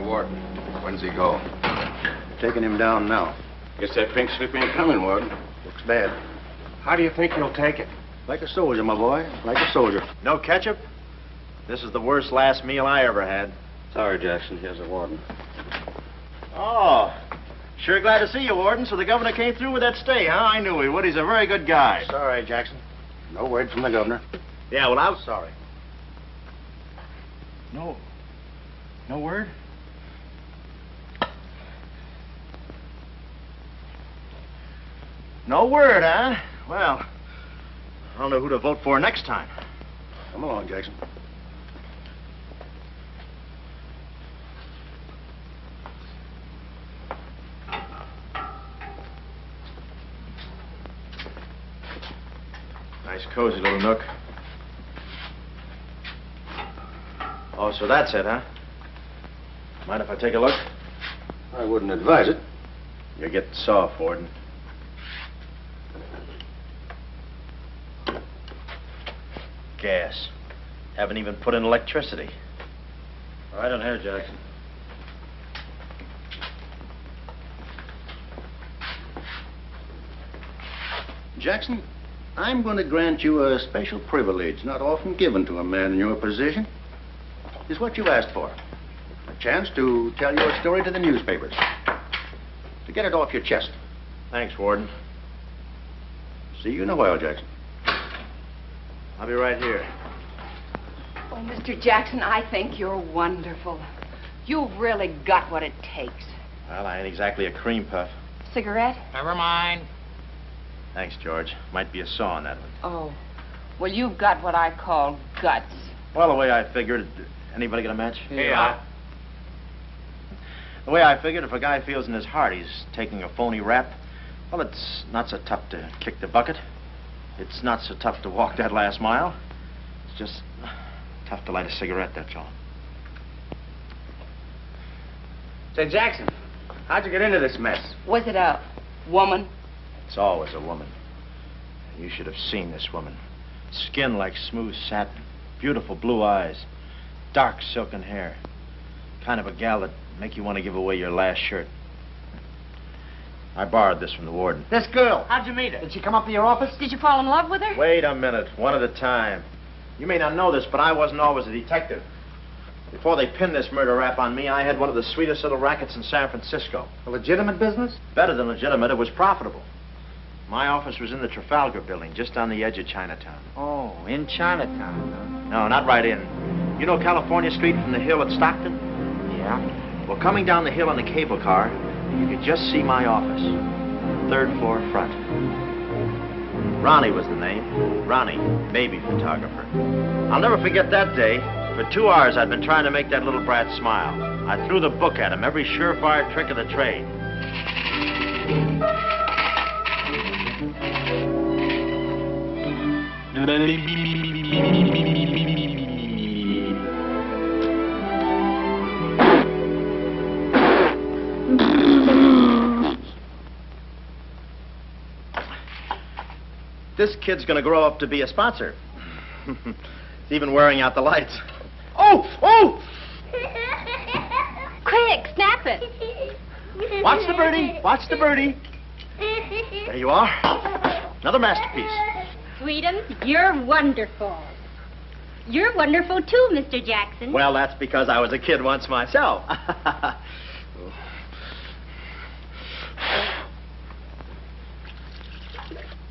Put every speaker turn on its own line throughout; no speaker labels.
Warden. When's he go?
Taking him down now.
Guess that pink slip ain't coming, Warden.
Looks bad.
How do you think he'll take it?
Like a soldier, my boy. Like a soldier.
No ketchup? This is the worst last meal I ever had.
Sorry, Jackson. Here's the warden.
Oh, sure glad to see you, Warden. So the governor came through with that stay, huh? I knew he would. He's a very good guy.
Sorry, Jackson. No word from the governor.
Yeah, well, I'm sorry. No word? No word, huh? Well, I don't know who to vote for next time.
Come along, Jackson.
Nice, cozy little nook. Oh, so that's it, huh? Mind if I take a look?
I wouldn't advise it.
You're getting soft, Warden. Gas. Haven't even put in electricity.
Right on here, Jackson. Jackson, I'm going to grant you a special privilege not often given to a man in your position. It's what you asked for. A chance to tell your story to the newspapers. To get it off your chest.
Thanks, Warden.
See you in a while, Jackson.
I'll be right here.
Oh, Mr. Jackson, I think you're wonderful. You've really got what it takes.
Well, I ain't exactly a cream puff.
Cigarette?
Never mind.
Thanks, George. Might be a saw on that one.
Oh, well, you've got what I call guts.
Well, the way I figured... Anybody got a match?
Yeah.
The way I figured, if a guy feels in his heart he's taking a phony rap, well, it's not so tough to kick the bucket. It's not so tough to walk that last mile. It's just tough to light a cigarette, that's all.
Say, Jackson, how'd you get into this mess?
Was it a woman?
It's always a woman. You should have seen this woman. Skin like smooth satin, beautiful blue eyes, dark silken hair. Kind of a gal that'd make you want to give away your last shirt. I borrowed this from the warden.
This girl, how'd you meet her? Did she come up to your office?
Did you fall in love with her?
Wait a minute, one at a time. You may not know this, but I wasn't always a detective. Before they pinned this murder rap on me, I had one of the sweetest little rackets in San Francisco.
A legitimate business?
Better than legitimate, it was profitable. My office was in the Trafalgar building, just on the edge of Chinatown.
Oh, in Chinatown, huh?
No, not right in. You know California Street from the hill at Stockton?
Yeah.
Well, coming down the hill in the cable car, you could just see my office. Third floor front. Ronnie was the name. Ronnie, baby photographer. I'll never forget that day. For 2 hours, I'd been trying to make that little brat smile. I threw the book at him, every surefire trick of the trade. This kid's gonna grow up to be a sponsor. He's even wearing out the lights. Oh!
Quick, snap it.
Watch the birdie. Watch the birdie. There you are. Another masterpiece.
Sweetums, you're wonderful. You're wonderful too, Mr. Jackson.
Well, that's because I was a kid once myself.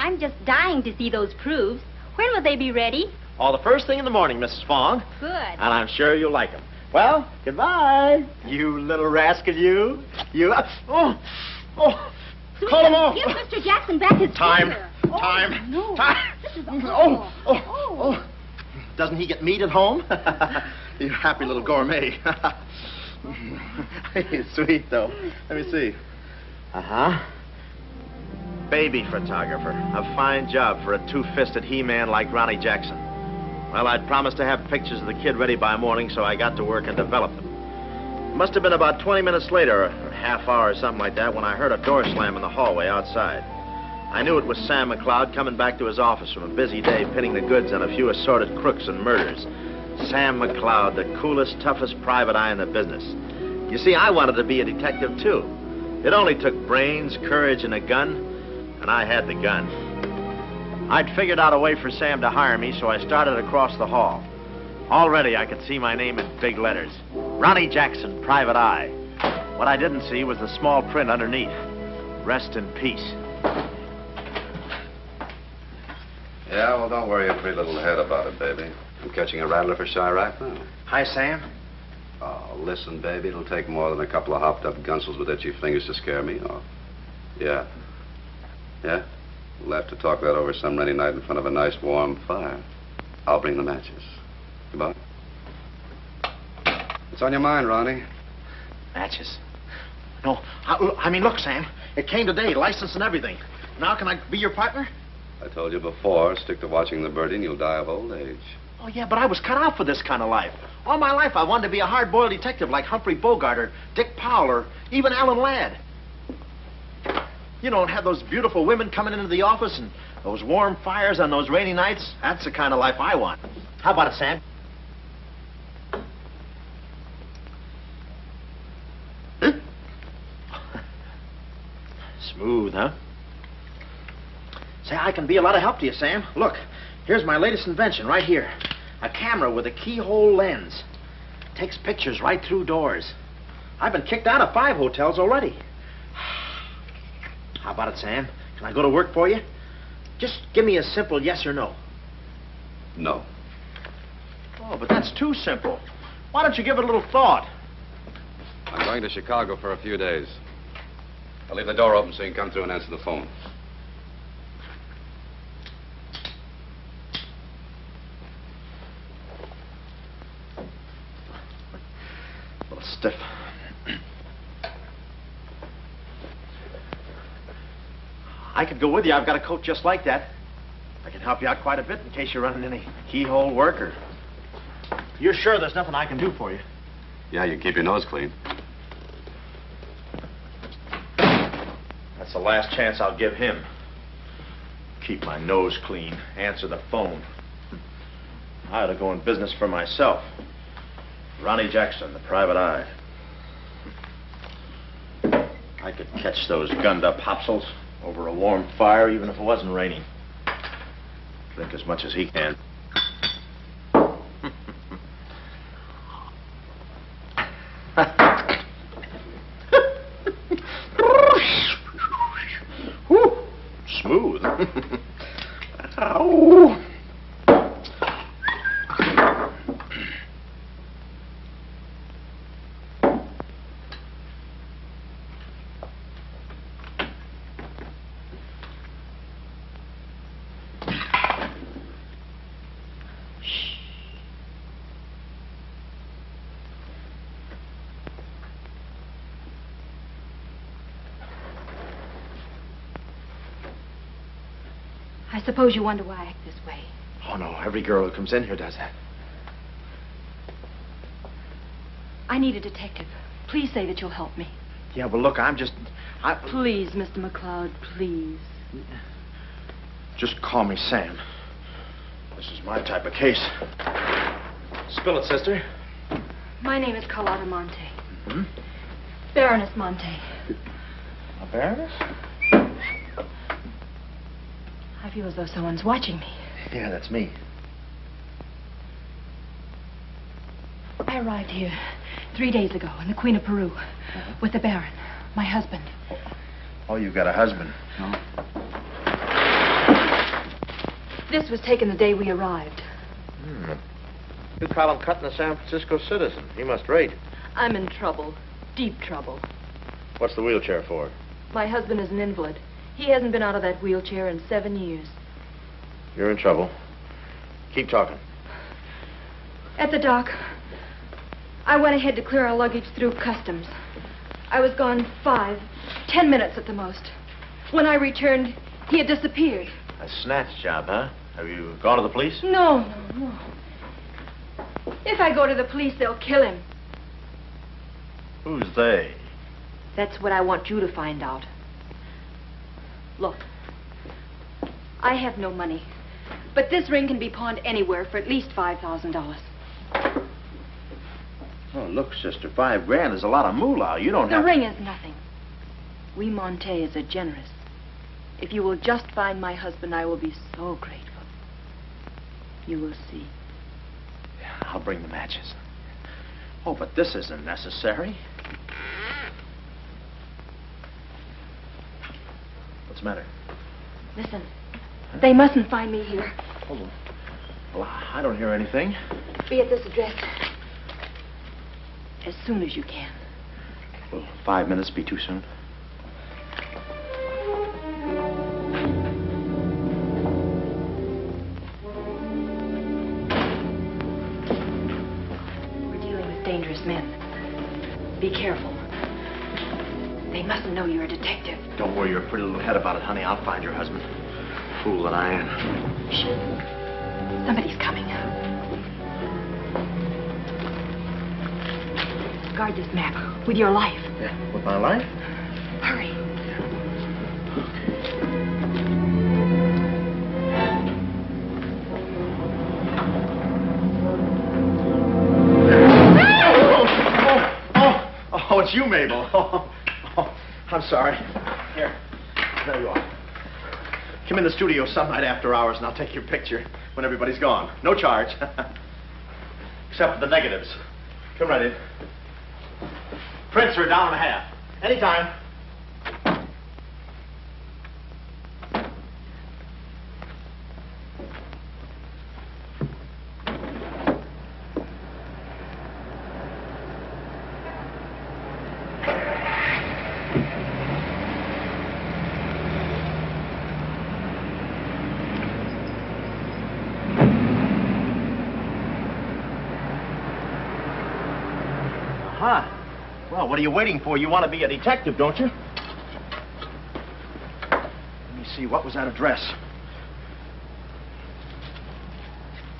I'm just dying to see those proofs. When will they be ready?
Oh, the first thing in the morning, Mrs. Fong.
Good.
And I'm sure you'll like them. Well, goodbye. You little rascal, you. You. Oh.
Sweetums,
Call him off.
give Mr. Jackson back his
Time.
finger.
Time.
No.
Time.
This is awful.
Oh. Doesn't he get meat at home? You happy little gourmet. He's sweet, though. Let me see. Uh-huh. Baby photographer. A fine job for a two-fisted he-man like Ronnie Jackson. Well, I'd promised to have pictures of the kid ready by morning, so I got to work and developed them. It must have been about 20 minutes later, or a half hour or something like that, when I heard a door slam in the hallway outside. I knew it was Sam McLeod coming back to his office from a busy day pinning the goods on a few assorted crooks and murders. Sam McLeod, the coolest, toughest private eye in the business. You see, I wanted to be a detective, too. It only took brains, courage, and a gun, and I had the gun. I'd figured out a way for Sam to hire me, so I started across the hall. Already, I could see my name in big letters. Ronnie Jackson, Private Eye. What I didn't see was the small print underneath. Rest in peace.
Yeah, well, don't worry your pretty little head about it, baby. I'm catching a rattler for shy right now.
Hi, Sam.
Oh, listen, baby, it'll take more than a couple of hopped-up gunsels with itchy fingers to scare me off. Yeah? Yeah? We'll have to talk that over some rainy night in front of a nice warm fire. I'll bring the matches. Goodbye. What's on your mind, Ronnie?
Matches. No, I mean, look, Sam. It came today, license and everything. Now can I be your partner?
I told you before, stick to watching the birdie and you'll die of old age.
Oh, yeah, but I was cut out for this kind of life. All my life, I wanted to be a hard-boiled detective like Humphrey Bogart or Dick Powell or even Alan Ladd. You know, and have those beautiful women coming into the office and those warm fires on those rainy nights. That's the kind of life I want. How about it, Sam? Smooth, huh? Say, I can be a lot of help to you, Sam. Look, here's my latest invention right here. A camera with a keyhole lens. Takes pictures right through doors. I've been kicked out of 5 hotels already. How about it, Sam? Can I go to work for you? Just give me a simple yes or no.
No.
Oh, but that's too simple. Why don't you give it a little thought?
I'm going to Chicago for a few days. I'll leave the door open so you can come through and answer the phone.
A little stiff. I could go with you. I've got a coat just like that. I can help you out quite a bit in case you're running any keyhole work or... You're sure there's nothing I can do for you?
Yeah, you keep your nose clean.
That's the last chance I'll give him. Keep my nose clean. Answer the phone. I ought to go in business for myself. Ronnie Jackson, the Private Eye. I could catch those gunned-up hopsels over a warm fire, even if it wasn't raining. Drink as much as he can. Whew. Smooth. Ow.
I suppose you wonder why I act this way.
Oh, no. Every girl who comes in here does that.
I need a detective. Please say that you'll help me.
Yeah, well, look,
Please, Mr. McCloud, please.
Just call me Sam. This is my type of case. Spill it, sister.
My name is Carlotta Monte.
Hmm?
Baroness Monte.
A baroness?
I feel as though someone's watching me.
Yeah, that's me.
I arrived here 3 days ago in the Queen of Peru with the Baron, my husband.
Oh, you've got a husband.
No.
This was taken the day we arrived.
You call him cutting a San Francisco citizen. He must rate.
I'm in trouble. Deep trouble.
What's the wheelchair for?
My husband is an invalid. He hasn't been out of that wheelchair in 7 years.
You're in trouble. Keep talking.
At the dock, I went ahead to clear our luggage through customs. I was gone 5-10 minutes at the most. When I returned, he had disappeared.
A snatch job, huh? Have you gone to the police?
No. If I go to the police, they'll kill him.
Who's they?
That's what I want you to find out. Look, I have no money, but this ring can be pawned anywhere for at least $5,000.
Oh, look, sister, $5 is a lot of moolah. You don't
The
have...
ring is nothing. We Montes are generous. If you will just find my husband, I will be so grateful. You will see.
I'll bring the matches. Oh, but this isn't necessary. What's the matter?
Listen, they mustn't find me here.
Hold on. Well, I don't hear anything.
Be at this address as soon as you can.
Will 5 minutes be too soon?
We're dealing with dangerous men. Be careful. They mustn't know you're a detective.
Don't worry your pretty little head about it, honey. I'll find your husband. Fool that I am.
Shh. Somebody's coming. Guard this map with your life.
Yeah, with my life?
Hurry.
Oh, it's you, Mabel. Oh, I'm sorry. Here. There you are. Come in the studio some night after hours and I'll take your picture when everybody's gone. No charge. Except for the negatives. Come right in. Prints are $1.50. Anytime. Aha. Well, what are you waiting for? You want to be a detective, don't you? Let me see, what was that address?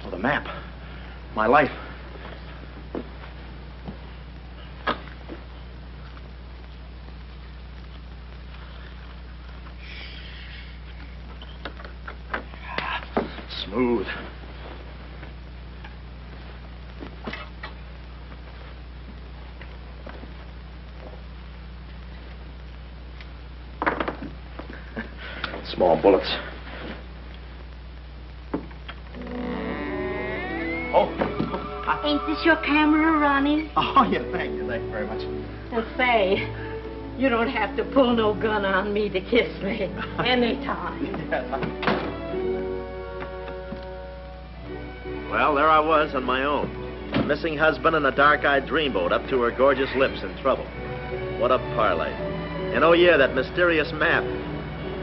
Oh, the map. My life. Smooth. Small bullets. Oh.
Ain't this your camera, Ronnie?
Oh, yeah, thank you very much.
And say, you don't have to pull no gun on me to kiss me anytime.
Well, there I was on my own. A missing husband and a dark-eyed dreamboat up to her gorgeous lips in trouble. What a parlay. And oh yeah, that mysterious map.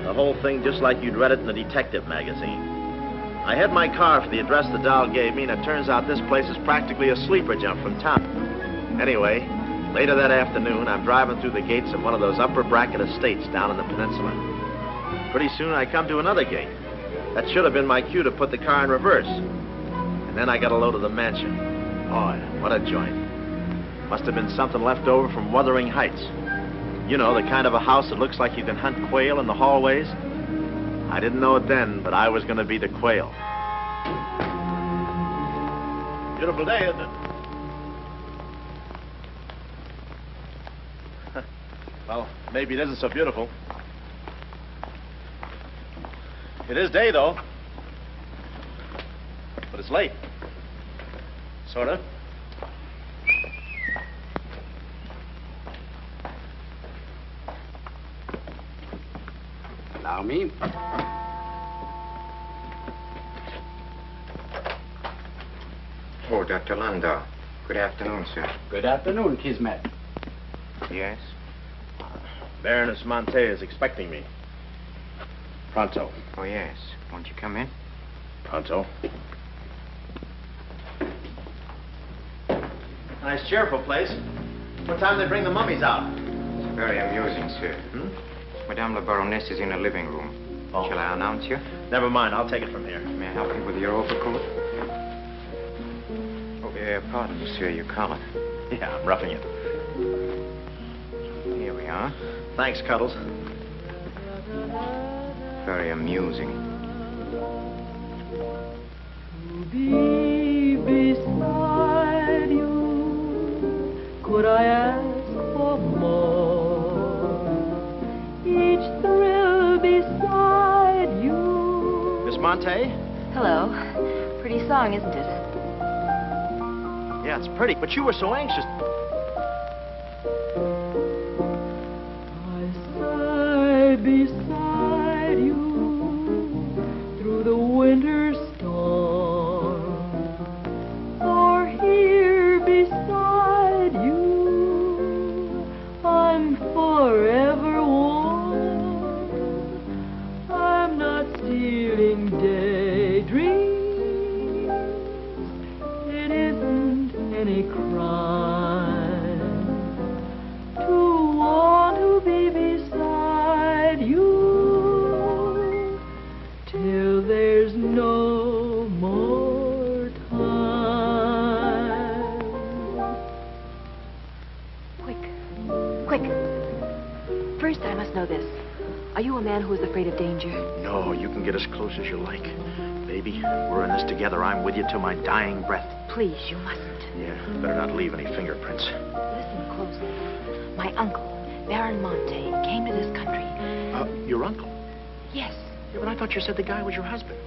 The whole thing just like you'd read it in a detective magazine. I had my car for the address the doll gave me, and it turns out this place is practically a sleeper jump from town. Anyway, later that afternoon, I'm driving through the gates of one of those upper bracket estates down in the peninsula. Pretty soon, I come to another gate. That should have been my cue to put the car in reverse. And then I got a load of the mansion. Oh, what a joint. Must have been something left over from Wuthering Heights. You know, the kind of a house that looks like you can hunt quail in the hallways. I didn't know it then, but I was going to be the quail. Beautiful day, isn't it? Well, maybe it isn't so beautiful. It is day, though. But it's late. Sort of.
Allow me.
Oh, Dr. Landau. Good afternoon, sir.
Good afternoon, Kismet.
Yes?
Baroness Monte is expecting me. Pronto.
Oh, yes. Won't you come in?
Pronto. Nice, cheerful place. What time do they bring the mummies out?
It's very amusing, sir.
Hmm?
Madame la Baroness is in the living room.
Oh.
Shall I announce you?
Never mind, I'll take it from here.
May I help you with your overcoat? Oh, pardon, monsieur, your collar.
Yeah, I'm roughing it.
Here we are.
Thanks, Cuddles.
Very amusing.
Be beside you
Monte.
Hello. Pretty song, isn't it?
Yeah, it's pretty, but you were so anxious.
I sigh beside you through the winter storm, or here beside you I'm forever warm. I'm not stealing daydreams. It isn't any crime to want to be beside you till there's no more time.
Quick. First, I must know this. Are you a man who is afraid of danger?
No, you can get as close as you like. Baby, we're in this together. I'm with you till my dying breath.
Please, you mustn't.
Yeah, better not leave any fingerprints.
Listen closely. My uncle, Baron Monte, came to this country.
Your uncle?
Yes.
Yeah, but I thought you said the guy was your husband.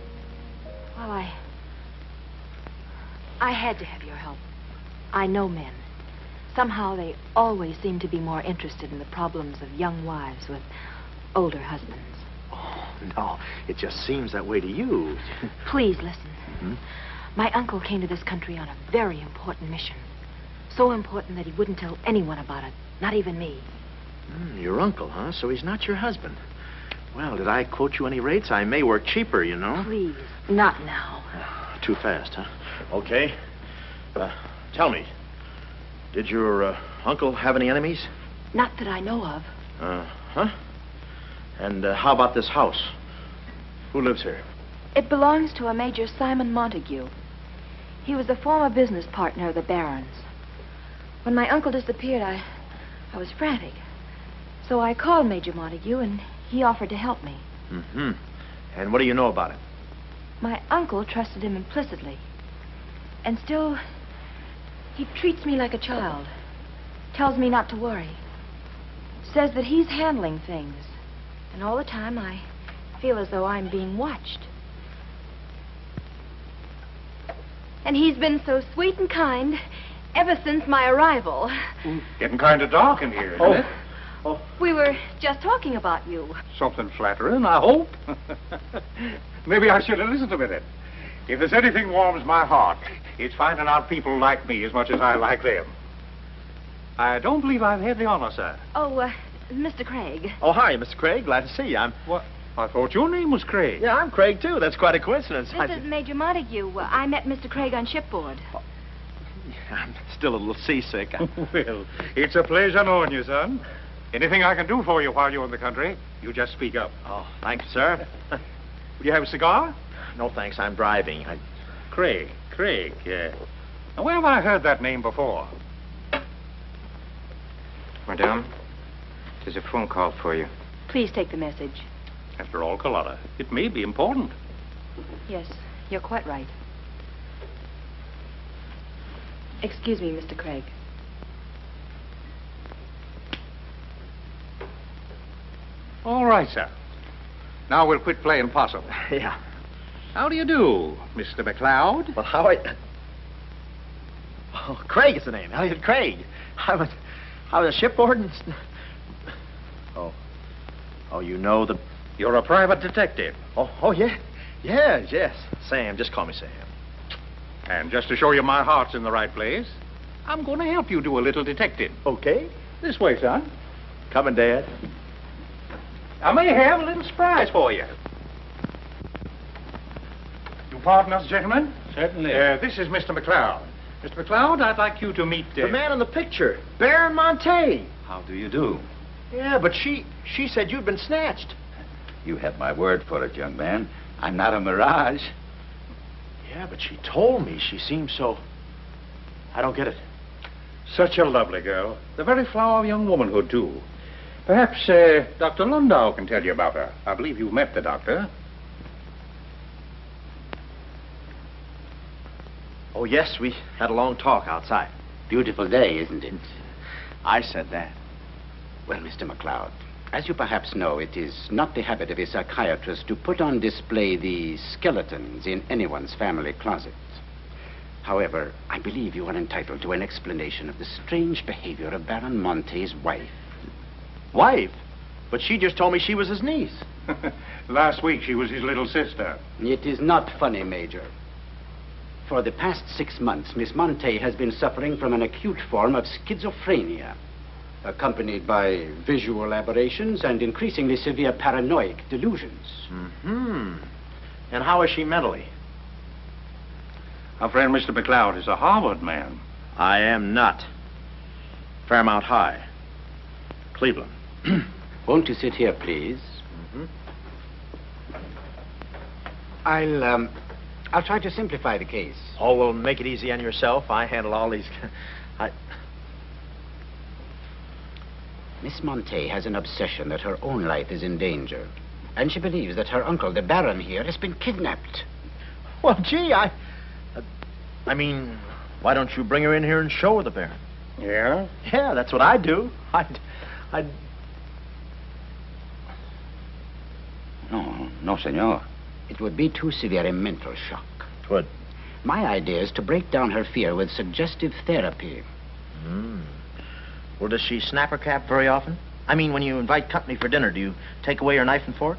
Well, I had to have your help. I know men. Somehow they always seem to be more interested in the problems of young wives with older husbands.
Oh, no. It just seems that way to you.
Please listen. My uncle came to this country on a very important mission. So important that he wouldn't tell anyone about it, not even me.
Your uncle, huh? So he's not your husband. Well, did I quote you any rates? I may work cheaper, you know.
Please, not now.
Too fast, huh? Okay. Tell me, did your uncle have any enemies?
Not that I know of.
Huh? And how about this house? Who lives here?
It belongs to a Major Simon Montague. He was a former business partner of the Baron's. When my uncle disappeared, I was frantic. So I called Major Montague, and he offered to help me.
And what do you know about it?
My uncle trusted him implicitly. And still, he treats me like a child. Tells me not to worry. Says that he's handling things. And all the time, I feel as though I'm being watched. And he's been so sweet and kind ever since my arrival.
Getting kind of dark in here, isn't it?
We were just talking about you.
Something flattering, I hope. Maybe I should have listened a minute. If there's anything warms my heart, it's finding out people like me as much as I like them. I don't believe I've had the honor, sir.
Oh, Mr. Craig.
Oh, hi, Mr. Craig. Glad to see you.
What? I thought your name was Craig.
Yeah, I'm Craig, too. That's quite a coincidence.
This is Major Montague. I met Mr. Craig on shipboard.
I'm still a little seasick.
Well, it's a pleasure knowing you, son. Anything I can do for you while you're in the country, you just speak up.
Oh, thank you, sir.
Would you have a cigar?
No, thanks. I'm driving.
Craig, yeah. Now, where have I heard that name before?
Madame, there's a phone call for you.
Please take the message.
After all, Carlotta, it may be important.
Yes, you're quite right. Excuse me, Mr. Craig.
All right, sir. Now we'll quit playing possum.
Yeah.
How do you do, Mr. McLeod?
Well, how I... Oh, Craig is the name. Elliot Craig. I was shipboard and... Oh, you know the...
You're a private detective.
Oh, yeah. Yes. Sam, just call me Sam.
And just to show you my heart's in the right place, I'm going to help you do a little detecting.
Okay.
This way, son.
Coming, Dad.
I may have a little surprise for you. You pardon us, gentlemen?
Certainly.
This is Mr. McLeod. Mr. McLeod, I'd like you to meet...
The man in the picture, Baron Monte.
How do you do?
Yeah, but she said you'd been snatched.
You have my word for it, young man. I'm not a mirage.
Yeah, but she told me she seemed so... I don't get it.
Such a lovely girl. The very flower of young womanhood, too. Perhaps Dr. Landau can tell you about her. I believe you met the doctor.
Oh, yes, we had a long talk outside.
Beautiful day, isn't it?
I said that.
Well, Mr. McLeod,
As you perhaps know, it is not the habit of a psychiatrist to put on display the skeletons in anyone's family closet. However, I believe you are entitled to an explanation of the strange behavior of Baron Monte's wife.
Wife? But she just told me she was his niece.
Last week she was his little sister.
It is not funny, Major. For the past 6 months, Miss Monte has been suffering from an acute form of schizophrenia, accompanied by visual aberrations and increasingly severe paranoid delusions.
Mm-hmm. And how is she mentally?
Our friend Mr. McLeod is a Harvard man.
I am not. Fairmount High. Cleveland.
Won't you sit here, please?
Mm-hmm.
I'll try to simplify the case.
Oh, well, make it easy on yourself. I handle all these...
Miss Monte has an obsession that her own life is in danger. And she believes that her uncle, the Baron here, has been kidnapped.
Well, gee, I mean, why don't you bring her in here and show her the Baron?
Yeah?
Yeah, that's what I'd do. I'd...
No, senor. It would be too severe a mental shock.
It would.
My idea is to break down her fear with suggestive therapy.
Well, does she snap her cap very often? I mean, when you invite company for dinner, do you take away her knife and fork?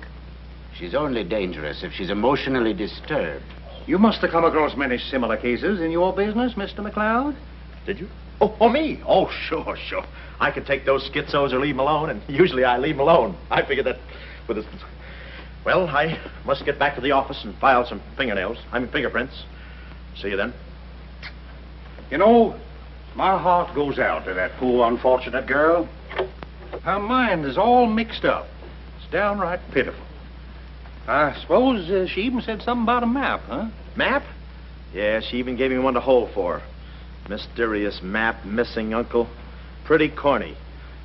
She's only dangerous if she's emotionally disturbed.
You must have come across many similar cases in your business, Mr. McLeod.
Did you? Oh, me? Oh, sure. I could take those schizos or leave them alone, and usually I leave them alone. I figure that with a... Well, I must get back to the office and file some fingerprints. See you then.
You know, my heart goes out to that poor, unfortunate girl. Her mind is all mixed up. It's downright pitiful. I suppose she even said something about a map, huh?
Map? Yeah, she even gave me one to hold for. Mysterious map, missing uncle. Pretty corny.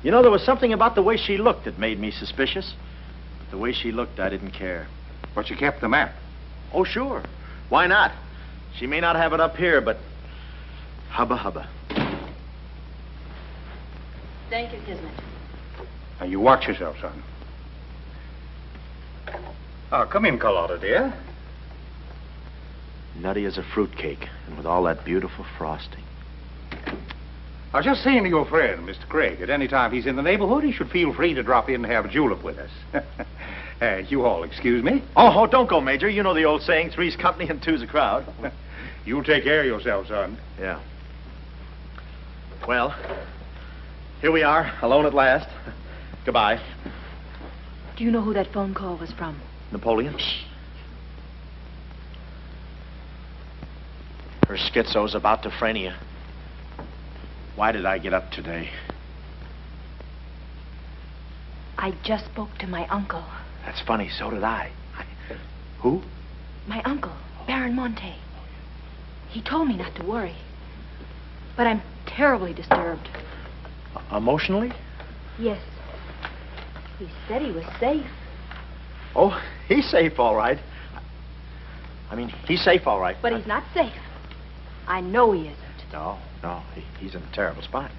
You know, there was something about the way she looked that made me suspicious. But the way she looked, I didn't care.
But you kept the map.
Oh, sure. Why not? She may not have it up here, but... Hubba.
Thank you, Kismet.
Now, you watch yourself, son. Come in, Carlotta, dear.
Nutty as a fruitcake, and with all that beautiful frosting.
I was just saying to your friend, Mr. Craig, at any time he's in the neighborhood, he should feel free to drop in and have a julep with us. You all excuse me?
Oh, don't go, Major. You know the old saying, three's company and two's a crowd.
You take care of yourself, son.
Yeah. Well, here we are, alone at last. Goodbye.
Do you know who that phone call was from?
Napoleon? Her schizo's about to frania. Why did I get up today?
I just spoke to my uncle.
That's funny, so did I. Who?
My uncle, Baron Monte. He told me not to worry. But I'm terribly disturbed.
Emotionally?
Yes. He said he was safe.
Oh, he's safe, all right. I mean, he's safe, all right.
But he's not safe. I know he isn't.
No, he's in a terrible spot.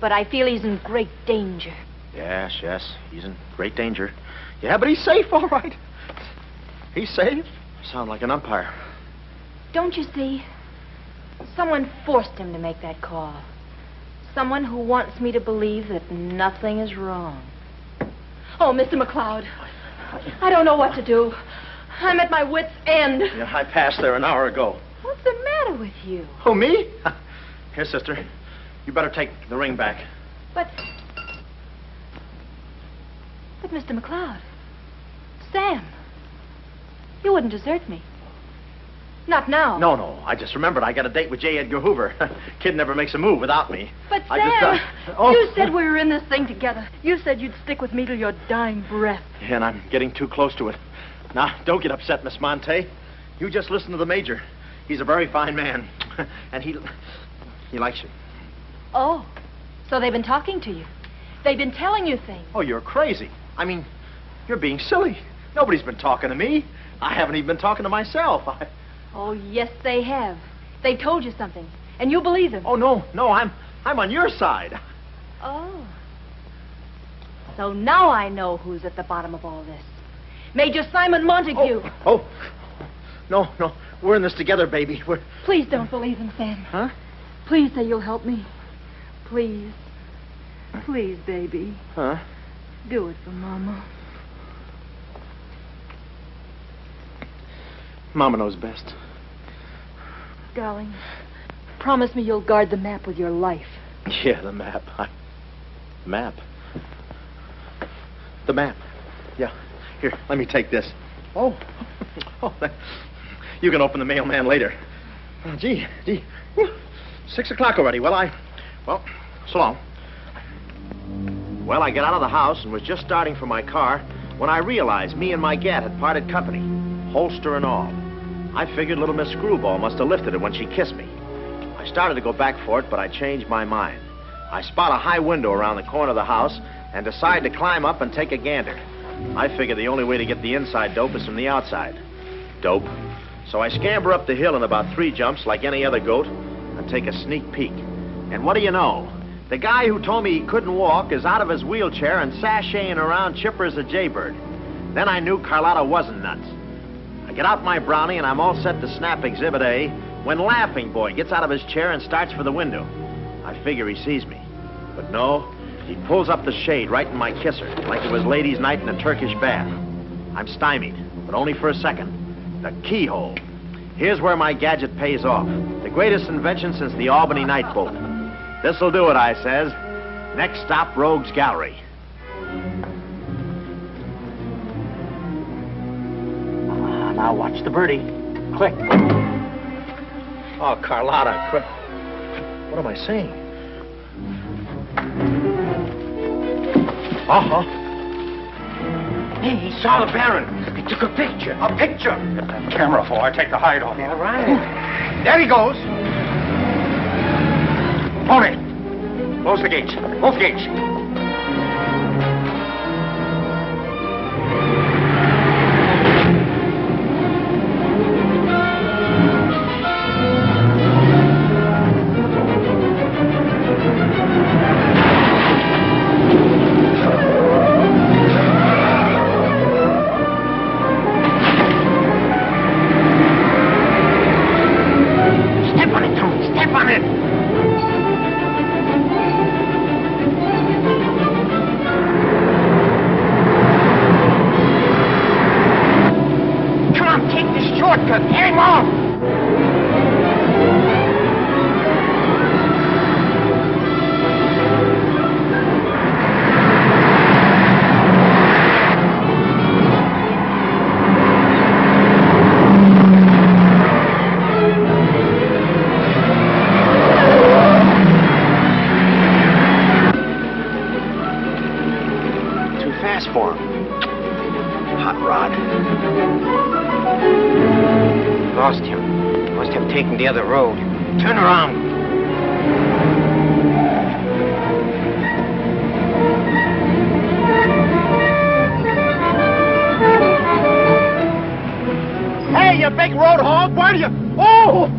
But I feel he's in great danger.
Yes, he's in great danger. Yeah, but he's safe, all right. He's safe. Sound like an umpire.
Don't you see? Someone forced him to make that call. Someone who wants me to believe that nothing is wrong. Oh, Mr. McLeod, I don't know what to do. I'm at my wit's end.
Yeah, I passed there an hour ago.
What's the matter with you?
Oh, me? Here, sister. You better take the ring back.
But Mr. McLeod, Sam, you wouldn't desert me. Not now.
No. I just remembered I got a date with J. Edgar Hoover. Kid never makes a move without me.
But
I
Sam, you said we were in this thing together. You said you'd stick with me till your dying breath.
And I'm getting too close to it. Now, don't get upset, Miss Monte. You just listen to the Major. He's a very fine man. And he likes you.
Oh, so they've been talking to you. They've been telling you things.
Oh, you're crazy. I mean, you're being silly. Nobody's been talking to me. I haven't even been talking to myself.
Oh, yes, they have. They've told you something, and you believe them.
Oh, no, I'm on your side.
Oh. So now I know who's at the bottom of all this. Major Simon Montague.
Oh. No. We're in this together, baby.
Please don't believe him, Sam.
Huh?
Please say you'll help me. Please. Please, baby.
Huh?
Do it for Mama.
Mama knows best.
Darling, promise me you'll guard the map with your life.
Yeah, the map. Map? The map. Yeah. Here, let me take this. Oh. You can open the mailman later. Oh, gee. Whew. 6 o'clock already. Well, so long. Well, I got out of the house and was just starting for my car when I realized me and my gat had parted company, holster and all. I figured little Miss Screwball must have lifted it when she kissed me. I started to go back for it, but I changed my mind. I spot a high window around the corner of the house and decide to climb up and take a gander. I figure the only way to get the inside dope is from the outside. Dope. So I scamper up the hill in about 3 jumps like any other goat and take a sneak peek. And what do you know? The guy who told me he couldn't walk is out of his wheelchair and sashaying around chipper as a jaybird. Then I knew Carlotta wasn't nuts. I get out my brownie and I'm all set to snap Exhibit A when Laughing Boy gets out of his chair and starts for the window. I figure he sees me. But no, he pulls up the shade right in my kisser, like it was ladies' night in a Turkish bath. I'm stymied, but only for a second. The keyhole. Here's where my gadget pays off. The greatest invention since the Albany night boat. This'll do it, I says. Next stop, Rogue's Gallery.
Now watch the birdie. Click.
Oh, Carlotta. What am I saying? Uh-huh.
Hey, he saw the Baron. He took a picture.
A picture? Get that camera for I take the hide off you.
All right.
There he goes. Tony, close the gates. Both gates.
Step on it, Tony. Step on it. Come on, take the shortcut. Get him off.
Too fast for him. Hot rod.
Lost him. Must have taken the other road. Turn around.
Hey, you big road hog, why do you... Oh!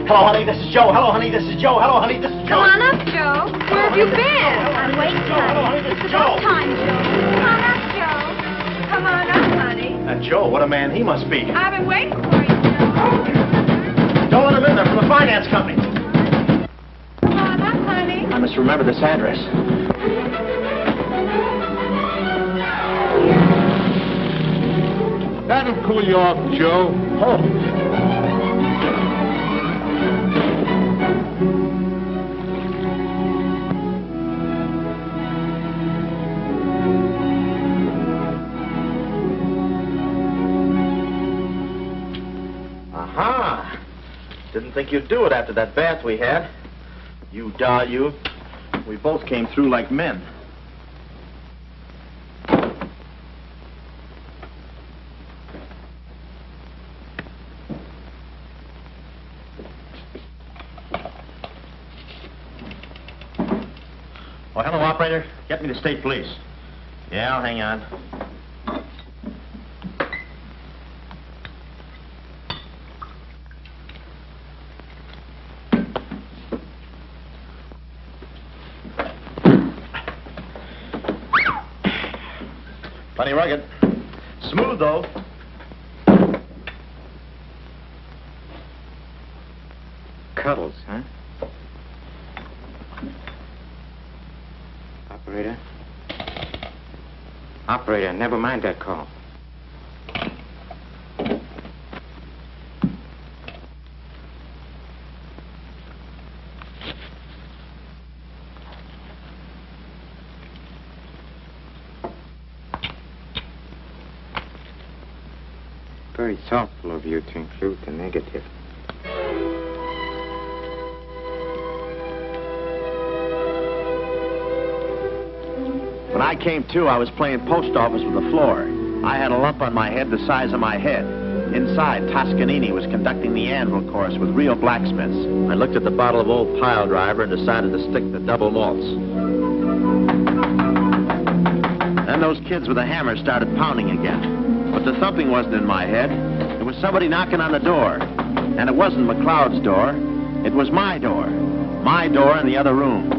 Hello, honey, this is Joe. Hello, honey, this is Joe. Hello, honey, this is Joe.
Come on up, Joe. Where have you been? I'm waiting, honey. It's about time, Joe. Come on up, Joe. Come on up, honey.
That Joe, what a man he must be.
I've been waiting for you, Joe.
Don't let him in there, from the finance company.
Come on up, honey.
I must remember this address.
That'll cool you off, Joe.
Aha! Didn't think you'd do it after that bath we had. You, you. We both came through like men. Oh, hello, operator. Get me to state police. Yeah, I'll hang on. Plenty rugged. Smooth, though.
Cuddles, huh? Operator? Operator, never mind that call. Very thoughtful of you to include the negative.
When I came to, I was playing post office with the floor. I had a lump on my head the size of my head. Inside, Toscanini was conducting the anvil course with real blacksmiths. I looked at the bottle of old pile driver and decided to stick the double malts. Then those kids with a hammer started pounding again. But the thumping wasn't in my head. It was somebody knocking on the door. And it wasn't McLeod's door. It was my door. My door in the other room.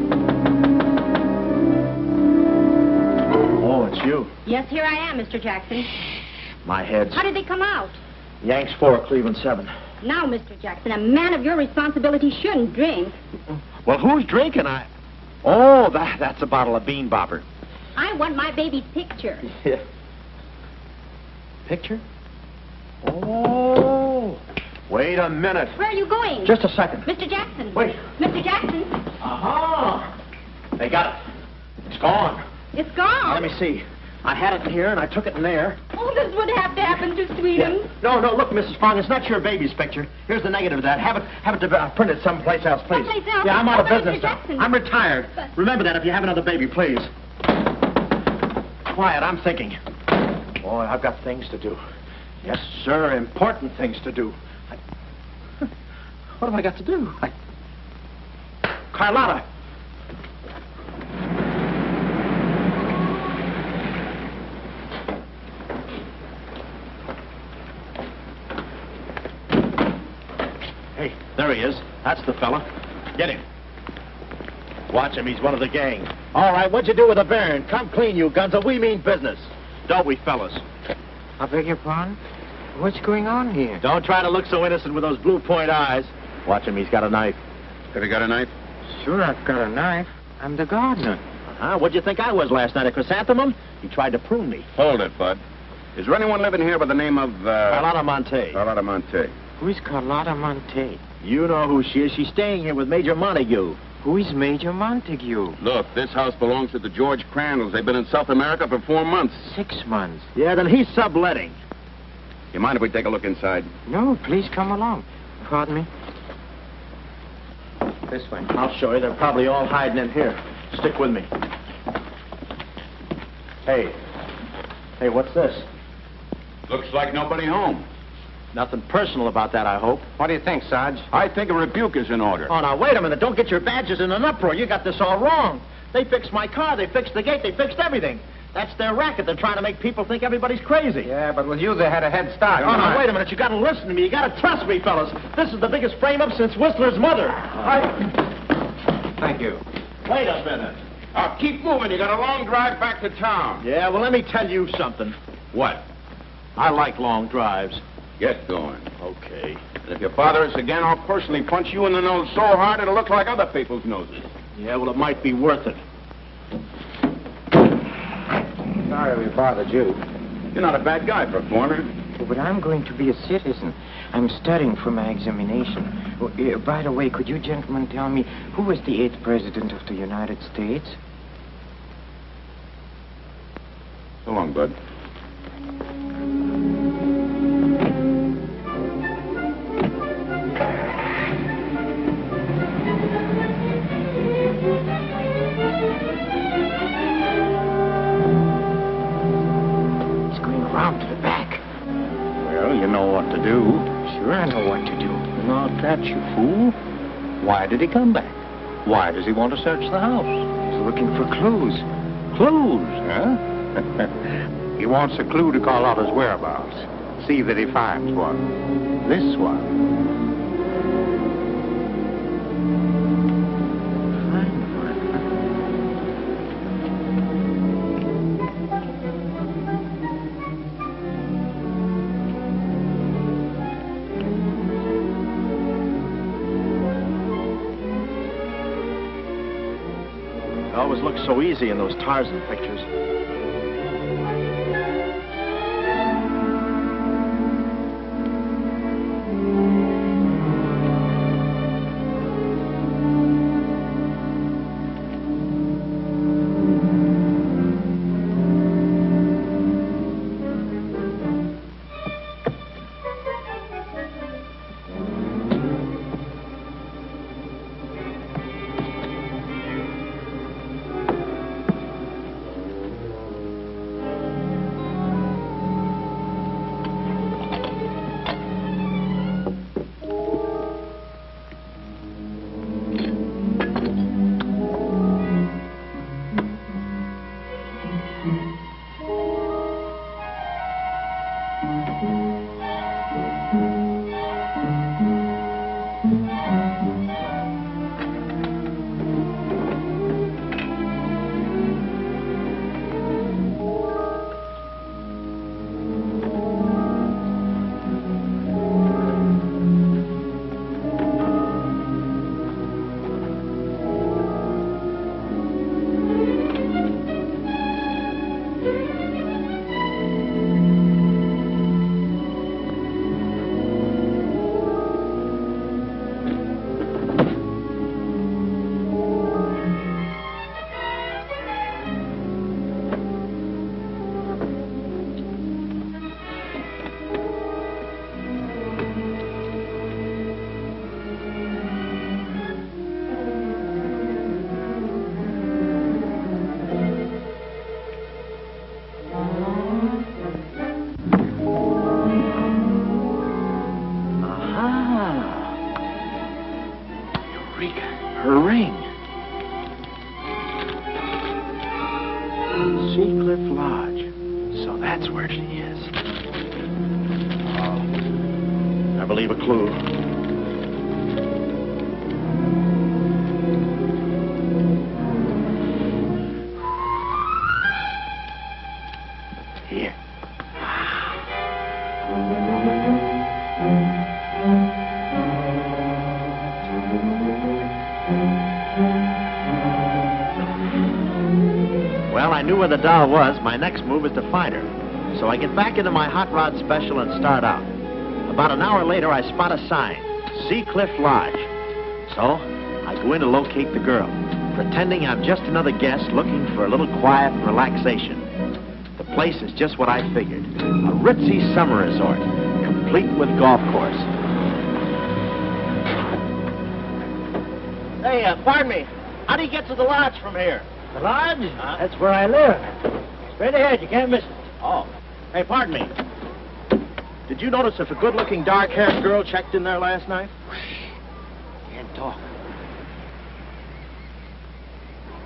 Oh, it's you.
Yes, here I am, Mr. Jackson.
My head's...
How did they come out?
Yanks 4, Cleveland 7.
Now, Mr. Jackson, a man of your responsibility shouldn't drink.
Well, who's drinking? Oh, that's a bottle of Bean Bopper.
I want my baby's picture.
Yeah. Picture? Oh. Wait a minute.
Where are you going?
Just a second.
Mr. Jackson.
Wait.
Mr. Jackson.
Aha! They got it. It's gone.
It's gone.
Let me see. I had it in here, and I took it in there.
Oh, this would have to happen to Sweetums.
No, look, Mrs. Fong, it's not your baby's picture. Here's the negative of that. Have it printed someplace else, please.
Someplace else?
Yeah, I'm out of
But
business
Mr.
now.
Jackson.
I'm retired.
But-
Remember that if you have another baby, please. Quiet, I'm thinking. Boy, I've got things to do. Yes, sir, important things to do. What have I got to do? Carlotta! Hey, there he is. That's the fella. Get him. Watch him. He's one of the gang. All right, what'd you do with the baron? Come clean, you Gunza. We mean business. Don't we, fellas?
I beg your pardon? What's going on here?
Don't try to look so innocent with those blue point eyes. Watch him. He's got a knife.
Have you got a knife?
Sure, I've got a knife. I'm the gardener.
What'd you think I was last night, a chrysanthemum? He tried to prune me.
Hold it, Bud. Is there anyone living here by the name of,
Carlotta Monte.
Carlotta Monte?
Who is Carlotta Monte?
You know who she is. She's staying here with Major Montague.
Who is Major Montague?
Look, this house belongs to the George Crandalls. They've been in South America for 4 months.
6 months.
Yeah, then he's subletting.
You mind if we take a look inside?
No, please come along. Pardon me. This way.
I'll show you. They're probably all hiding in here. Stick with me. Hey, what's this?
Looks like nobody home.
Nothing personal about that, I hope.
What do you think, Sarge?
I think a rebuke is in order.
Oh, now, wait a minute. Don't get your badges in an uproar. You got this all wrong. They fixed my car. They fixed the gate. They fixed everything. That's their racket. They're trying to make people think everybody's crazy.
Yeah, but with you, they had a head start.
Oh, now, wait a minute. You got to listen to me. You got to trust me, fellas. This is the biggest frame-up since Whistler's mother.
Thank you.
Wait a minute.
Keep moving. You got a long drive back to town.
Yeah, well, let me tell you something.
What?
I like long drives.
Get going.
Okay.
And if you bother us again, I'll personally punch you in the nose so hard it'll look like other people's noses.
Yeah, well, it might be worth it.
Sorry we bothered you.
You're not a bad guy for a foreigner.
But I'm going to be a citizen. I'm studying for my examination. Oh, by the way, could you gentlemen tell me who was the 8th president of the United States?
So long, Bud.
He's going around to the back.
Well, you know what to do.
Sure, I know what to do.
Not that, you fool. Why did he come back? Why does he want to search the house?
He's looking for clues.
Clues, huh? He wants a clue to call out his whereabouts. See that he finds one. This one.
It always looks so easy in those Tarzan pictures. Her ring. Sea Cliff Lodge. So that's where she is. Oh, I believe a clue. Here. Well, I knew where the doll was. My next move is to find her. So I get back into my hot rod special and start out. About an hour later, I spot a sign, Sea Cliff Lodge. So I go in to locate the girl, pretending I'm just another guest looking for a little quiet and relaxation. The place is just what I figured, a ritzy summer resort, complete with golf course. Hey, pardon me. How do you get to the lodge from here?
The lodge? That's where I live. Straight ahead, you can't miss it.
Oh. Hey, pardon me. Did you notice if a good-looking, dark-haired girl checked in there last night?
Can't talk.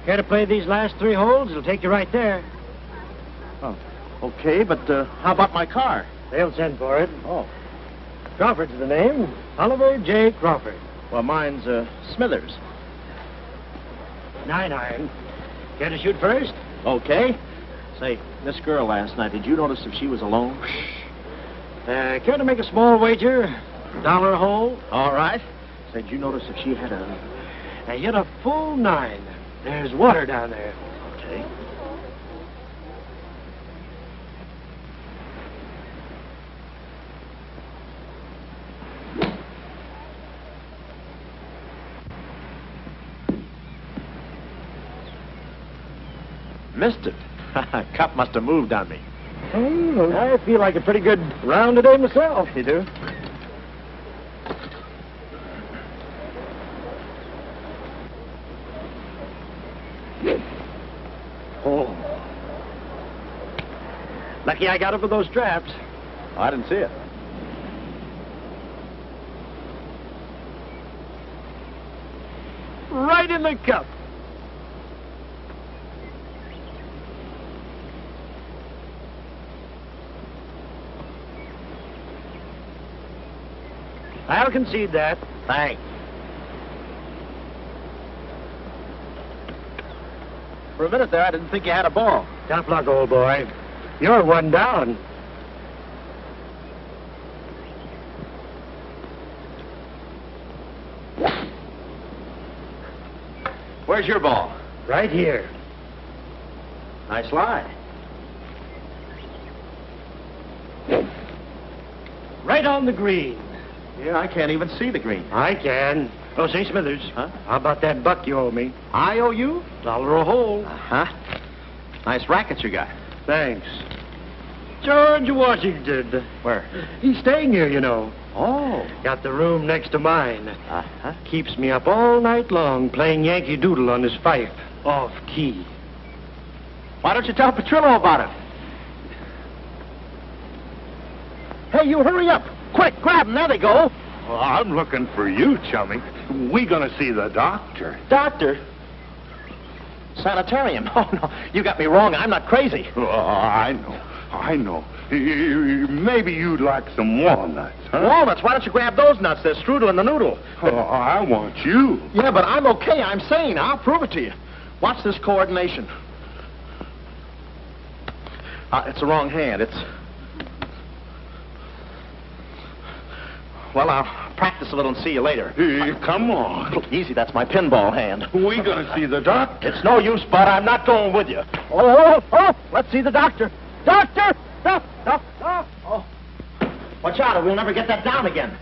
Care to play these last 3 holes? It'll take you right there.
Oh, okay, but how about my car?
They'll send for it.
Oh.
Crawford's the name. Oliver J. Crawford.
Well, mine's Smithers.
9-iron. Care to shoot first?
Okay. Say, this girl last night, did you notice if she was alone?
Care to make a small wager? $1 a hole?
All right. Say, did you notice if she had
I hit a full 9. There's water down there.
Okay. Missed it. Cup must have moved on me.
Oh, I feel like a pretty good round today myself.
You do?
Oh. Lucky I got over those traps.
I didn't see it.
Right in the cup. I'll concede that.
Thanks. For a minute there, I didn't think you had a ball.
Tough luck, old boy. You're one down.
Where's your ball?
Right here.
Nice lie.
Right on the green.
Yeah, I can't even see the green.
I can. Oh, say, Smithers.
Huh?
How about that buck you owe me?
I owe you?
$1 a hole.
Uh-huh. Nice racket you got.
Thanks. George Washington.
Where?
He's staying here, you know.
Oh.
Got the room next to mine.
Uh-huh.
Keeps me up all night long playing Yankee Doodle on his fife. Off key.
Why don't you tell Petrillo about it?
Hey, you hurry up. Quick, grab them. There they go.
Well, I'm looking for you, chummy. We gonna see the doctor.
Doctor? Sanitarium. Oh, no. You got me wrong. I'm not crazy.
Oh, I know. Maybe you'd like some walnuts, huh?
Walnuts? Why don't you grab those nuts? They're strudel in the noodle.
Oh, I want you.
Yeah, but I'm okay. I'm sane. I'll prove it to you. Watch this coordination. It's the wrong hand. It's... Well, I'll practice a little and see you later.
Hey, come on.
Easy, that's my pinball hand.
We gonna see the doctor.
It's no use, Bud. I'm not going with you. Oh, let's see the doctor. Doctor! Oh. Watch out, or we'll never get that down again.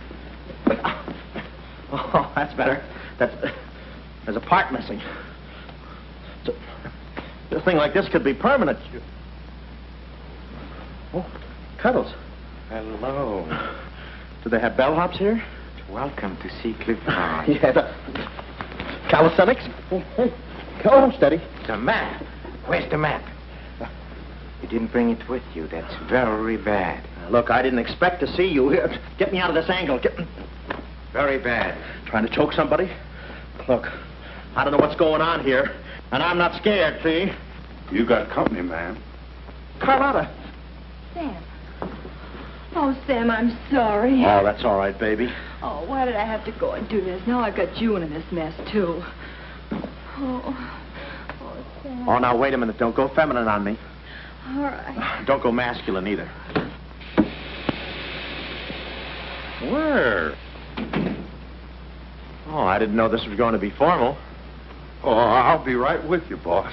Oh, that's better. There's a part missing. A thing like this could be permanent. Oh, Cuddles.
Hello.
Do they have bellhops here?
Welcome to see Cliff High.
Yeah. Calisthenics? Go, steady.
The map. Where's the map? You didn't bring it with you. That's very bad.
Look, I didn't expect to see you here. Get me out of this angle.
Very bad.
Trying to choke somebody? Look, I don't know what's going on here, and I'm not scared, see?
You got company, man.
Carlotta.
Sam. Oh, Sam, I'm sorry.
Oh, that's all right, baby.
Oh, why did I have to go and do this? Now I've got you in this mess, too. Oh, Sam.
Oh, now, wait a minute. Don't go feminine on me.
All right.
Don't go masculine, either.
Where?
Oh, I didn't know this was going to be formal.
Oh, I'll be right with you, boss.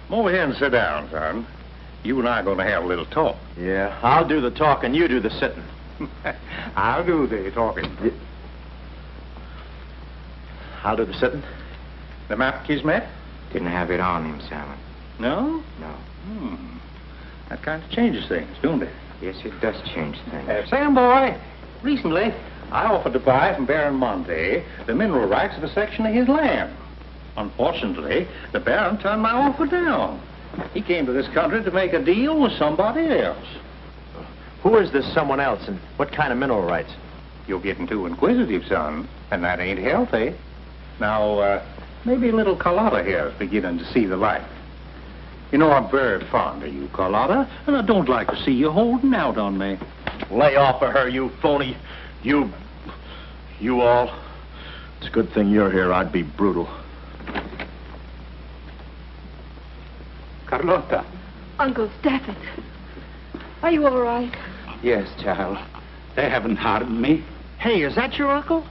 Come over here and sit down, son. You and I are going to have a little talk.
Yeah, I'll do the talking, you do the sitting.
I'll do the talking.
I'll do the sitting.
The map, Kismet?
Didn't have it on him, Simon.
No?
No.
That kind of changes things, don't it?
Yes, it does change things.
Sam, boy, recently I offered to buy from Baron Monte the mineral rights of a section of his land. Unfortunately, the Baron turned my offer down. He came to this country to make a deal with somebody else.
Who is this someone else, and what kind of mineral rights?
You're getting too inquisitive, son, and that ain't healthy. Now, maybe little Carlotta here is beginning to see the light. You know, I'm very fond of you, Carlotta, and I don't like to see you holding out on me.
Lay off of her, you phony. You all. It's a good thing you're here. I'd be brutal.
Carlotta.
Uncle Stafford. Are you all right?
Yes, child. They haven't harmed me.
Hey, is that your uncle?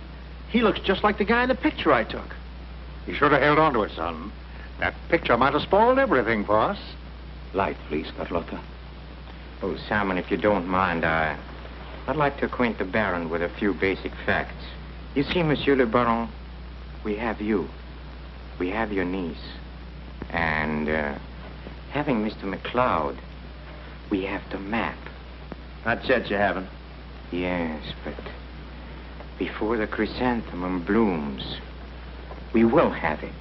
He looks just like the guy in the picture I took.
You should have held on to it, son. That picture might have spoiled everything for us.
Light, please, Carlotta.
Oh, Simon, if you don't mind, I'd like to acquaint the Baron with a few basic facts. You see, Monsieur le Baron, we have you. We have your niece. And, having Mr. McLeod, we have the map.
Not yet, you haven't.
Yes, but before the chrysanthemum blooms, we will have it.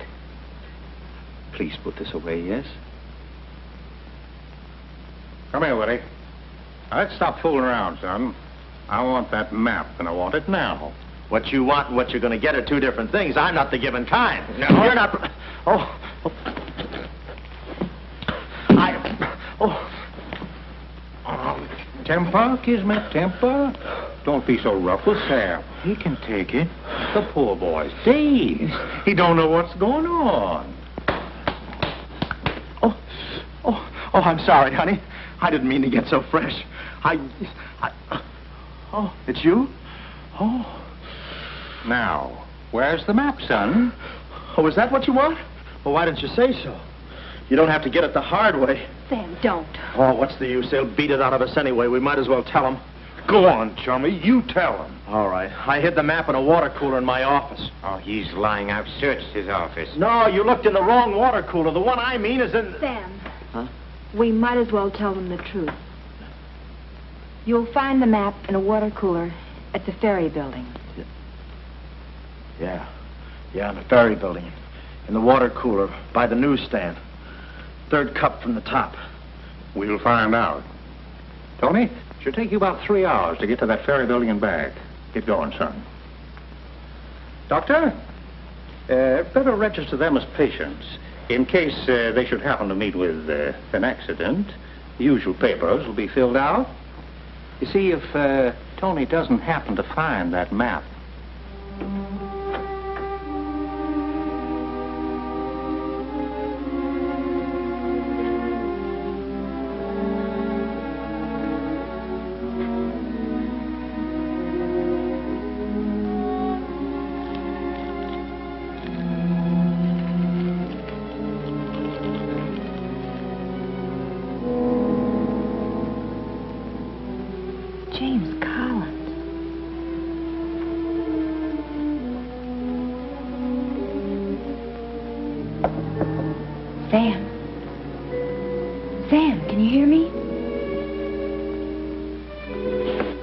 Please put this away, yes? Come here, Woody. Now, let's stop fooling around, son. I want that map, and I want it now.
What you want and what you're going to get are two different things. I'm not the given kind.
No.
You're not...
Temper, Kismet, temper. Don't be so rough with Sam. He can take it. The poor boy's dazed. He don't know what's going on.
Oh, I'm sorry, honey. I didn't mean to get so fresh. Oh, it's you? Oh.
Now, where's the map, son?
Oh, is that what you want? Well, why didn't you say so? You don't have to get it the hard way.
Sam, don't.
Oh, what's the use? They'll beat it out of us anyway. We might as well tell them.
Go on, chummy. You tell him.
All right. I hid the map in a water cooler in my office.
Oh, he's lying. I've searched his office.
No, you looked in the wrong water cooler. The one I mean is in...
Sam.
Huh?
We might as well tell them the truth. You'll find the map in a water cooler at the ferry building.
Yeah, in the ferry building. In the water cooler by the newsstand. Third cup from the top.
We'll find out. Tony, should take you about 3 hours to get to that ferry building and back. Get going, son. Doctor, better register them as patients. In case they should happen to meet with an accident, the usual papers will be filled out. You see, if Tony doesn't happen to find that map...
James Collins. Sam. Sam, can you hear me?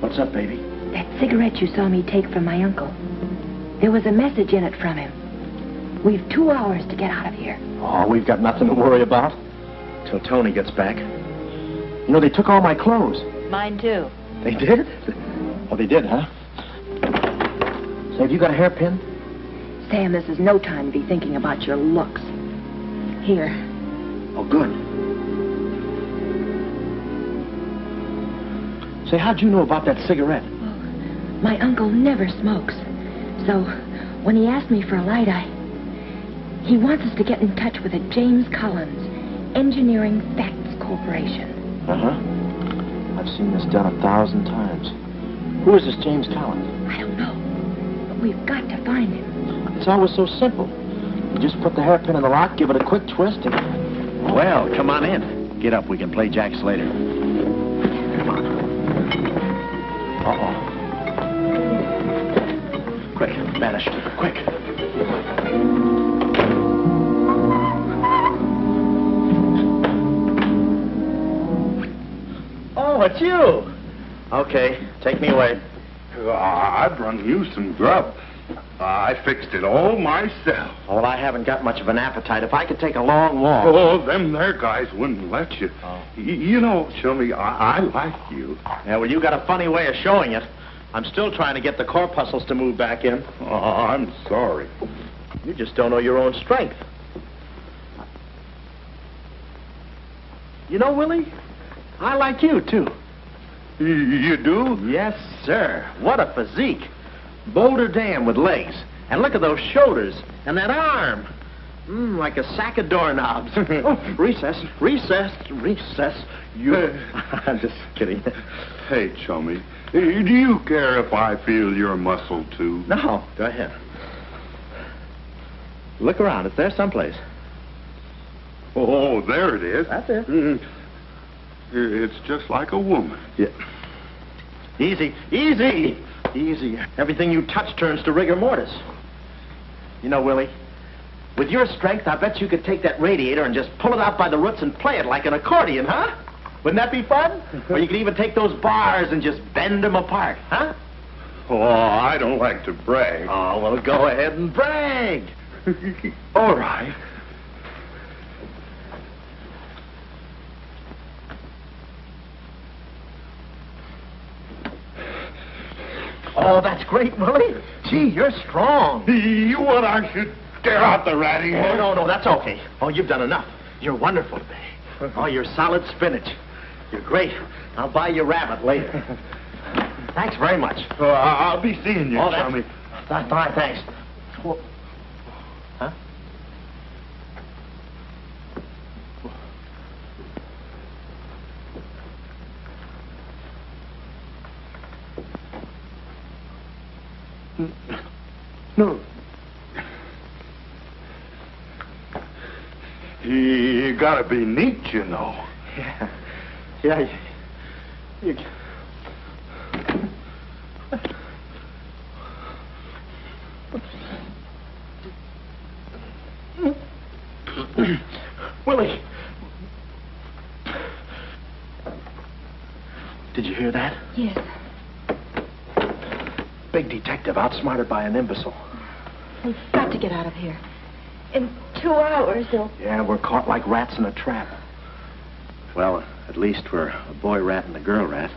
What's up, baby?
That cigarette you saw me take from my uncle. There was a message in it from him. We've 2 hours to get out of here.
Oh, we've got nothing to worry about. Till Tony gets back. You know, they took all my clothes.
Mine too.
They did? Oh, they did, huh? Say, have you got a hairpin?
Sam, this is no time to be thinking about your looks. Here.
Oh, good. Say, how'd you know about that cigarette?
Well, my uncle never smokes. So, when he asked me for a light, he wants us to get in touch with a James Collins, Engineering Facts Corporation.
Uh-huh. I've seen this done 1,000 times. Who is this James Collins?
I don't know. But we've got to find him.
It's always so simple. You just put the hairpin in the lock, give it a quick twist, and... Well, come on in. Get up. We can play jacks later. Come on. Uh-oh. Quick, vanish. Quick. Oh, it's you. Okay, take me away.
I've run you some grub. I fixed it all myself.
Oh, well, I haven't got much of an appetite. If I could take a long walk...
Oh, them there guys wouldn't let you.
Oh.
You know, Chummy, I like you.
Yeah, well, you got a funny way of showing it. I'm still trying to get the corpuscles to move back in.
Oh, I'm sorry.
You just don't know your own strength. You know, Willie, I like you, too.
You do?
Yes, sir. What a physique. Boulder Dam with legs. And look at those shoulders. And that arm. Like a sack of doorknobs. Oh, recess. You... I'm just kidding.
Hey, Chummy, do you care if I feel your muscle, too?
No, go ahead. Look around. It's there someplace.
Oh, there it is.
That's it.
It's just like a woman.
Yeah. Easy. Everything you touch turns to rigor mortis. You know, Willie, With your strength, I bet you could take that radiator and just pull it out by the roots and play it like an accordion, huh? Wouldn't that be fun? Or you could even take those bars and just bend them apart, huh?
Oh, I don't like to brag.
Oh, well, go ahead and brag. All right. Oh, that's great, Willie. Gee, you're strong.
You want I should tear out the radiator?
Oh, no, that's okay. Oh, you've done enough. You're wonderful today. Oh, you're solid spinach. You're great. I'll buy you rabbit later. Thanks very much.
Oh, I'll be seeing you, Tommy.
That's fine, thanks. Well, huh?
No. You gotta be neat, you know.
Yeah. Yeah. You... Willie. Did you hear that?
Yes.
Big detective outsmarted by an imbecile.
We've got to get out of here. In 2 hours, they'll...
Yeah, we're caught like rats in a trap. Well, at least we're a boy rat and a girl rat.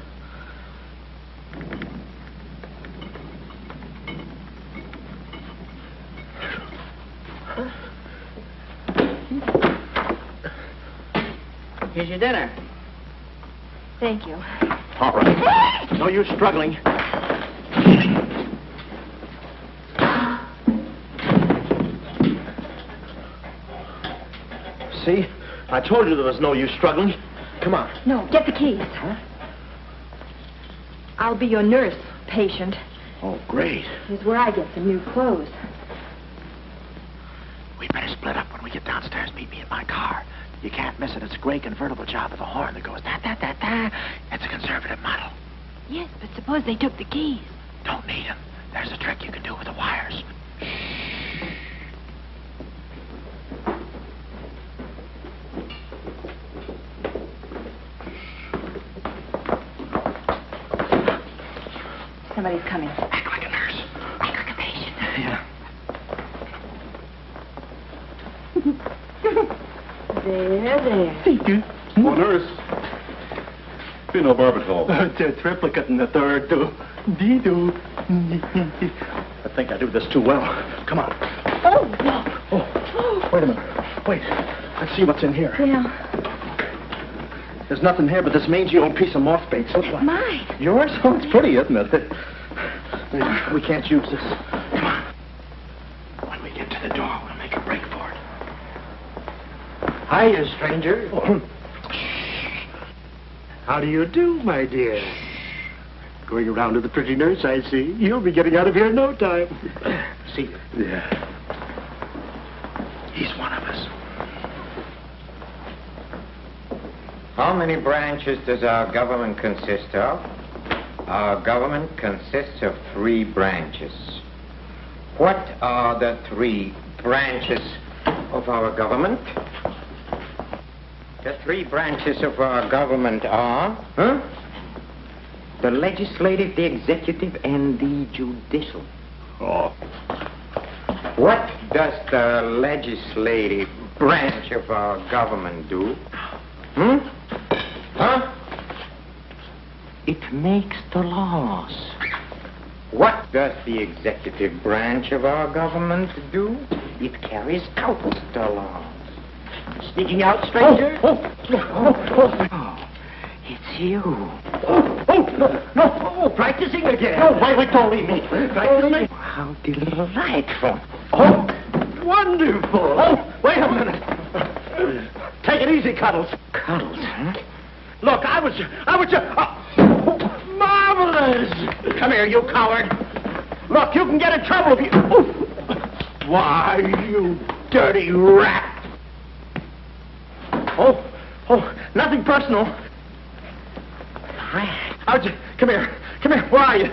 Here's your dinner.
Thank you.
All right. No use struggling. See? I told you there was no use struggling. Come on.
No, get the keys.
Huh?
I'll be your nurse, patient.
Oh, great.
Here's where I get some new clothes.
We better split up when we get downstairs. Meet me in my car. You can't miss it. It's a gray convertible job with a horn that goes da-da-da-da. It's a conservative model.
Yes, but suppose they took the keys.
Don't need them. There's a trick you can do with the wires.
Somebody's coming.
Act like a nurse.
Act like a patient.
Yeah.
There.
Thank you. Oh, nurse. Phenobarbital.
Triplicate in the third, too. Dee-doo. I think I do this too well. Come on.
Oh, no.
Oh, wait a minute. Wait. Let's see what's in here.
Yeah.
There's nothing here but this mangy old piece of moth bait. So
It's mine.
Yours? Oh, it's pretty, isn't it? We can't use this. Come on. When we get to the door, we'll make a break for it.
Hiya, stranger.
Oh.
How do you do, my dear? Going around to the pretty nurse, I see. You'll be getting out of here in no time.
See you.
Yeah.
He's one of us.
How many branches does our government consist of? Our government consists of 3 branches. What are the 3 branches of our government? The 3 branches of our government are, the legislative, the executive, and the judicial.
Oh.
What does the legislative branch of our government do? It makes the laws. What does the executive branch of our government do? It carries out the laws.
Sneaking out, stranger?
Oh, it's you.
No, practicing again. No, wait, don't leave me. Practicing?
How delightful.
Oh, wonderful. Oh, wait a minute. Take it easy, Cuddles.
Cuddles, huh?
Look, I was marvelous. Come here, you coward. Look, you can get in trouble if you... Why, you dirty rat. Oh, nothing personal.
Rat.
How'd you... Come here. Where are you?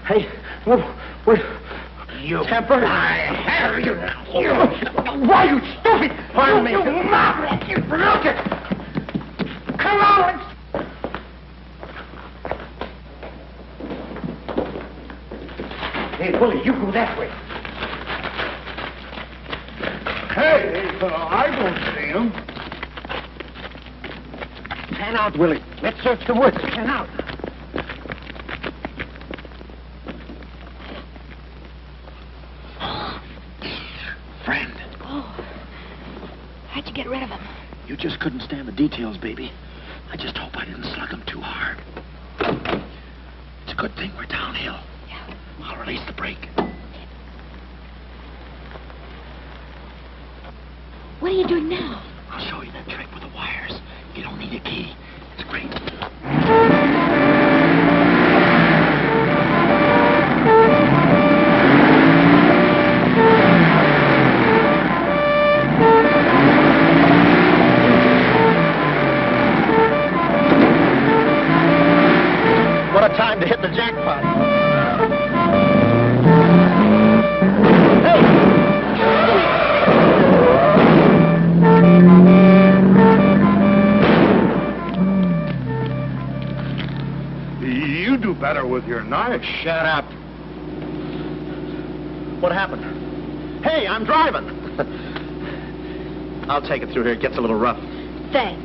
Hey, where... you.
Temper?
I have you now. Why, you stupid!
Pardon me.
You maverick! You look it! Come on! Hey, Willie, you go that way.
Hey, I don't see him.
Pan out, Willie. Let's search the woods. Pan out. Friend.
Oh. How'd you get rid of him?
You just couldn't stand the details, baby. I just hope I didn't slug him too hard. It's a good thing we're downhill.
Yeah.
I'll release the brake.
What are you doing now?
I'll show you that trick with the wires. You don't need a key. It's great.
What a time to hit the jackpot.
You do better with your knife.
Shut up. What happened? Hey, I'm driving. I'll take it through here. It gets a little rough.
Thanks.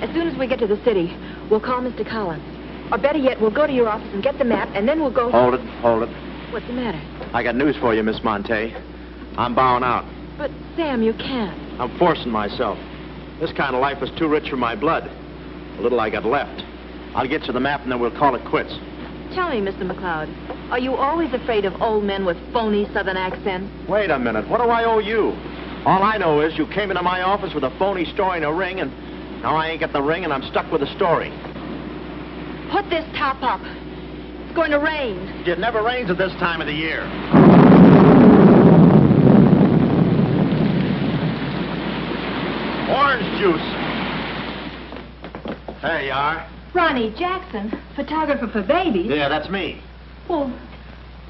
As soon as we get to the city, we'll call Mr. Collins. Or better yet, we'll go to your office and get the map, and then we'll go...
Hold it.
What's the matter?
I got news for you, Miss Monte. I'm bowing out.
But, Sam, you can't.
I'm forcing myself. This kind of life is too rich for my blood. The little I got left. I'll get you the map, and then we'll call it quits.
Tell me, Mr. McLeod, are you always afraid of old men with phony southern accents?
Wait a minute. What do I owe you? All I know is you came into my office with a phony story and a ring, and now I ain't got the ring, and I'm stuck with the story.
Put this top up. It's going to rain.
It never rains at this time of the year. Orange juice. There you are.
Ronnie Jackson, photographer for babies.
Yeah, that's me.
Well,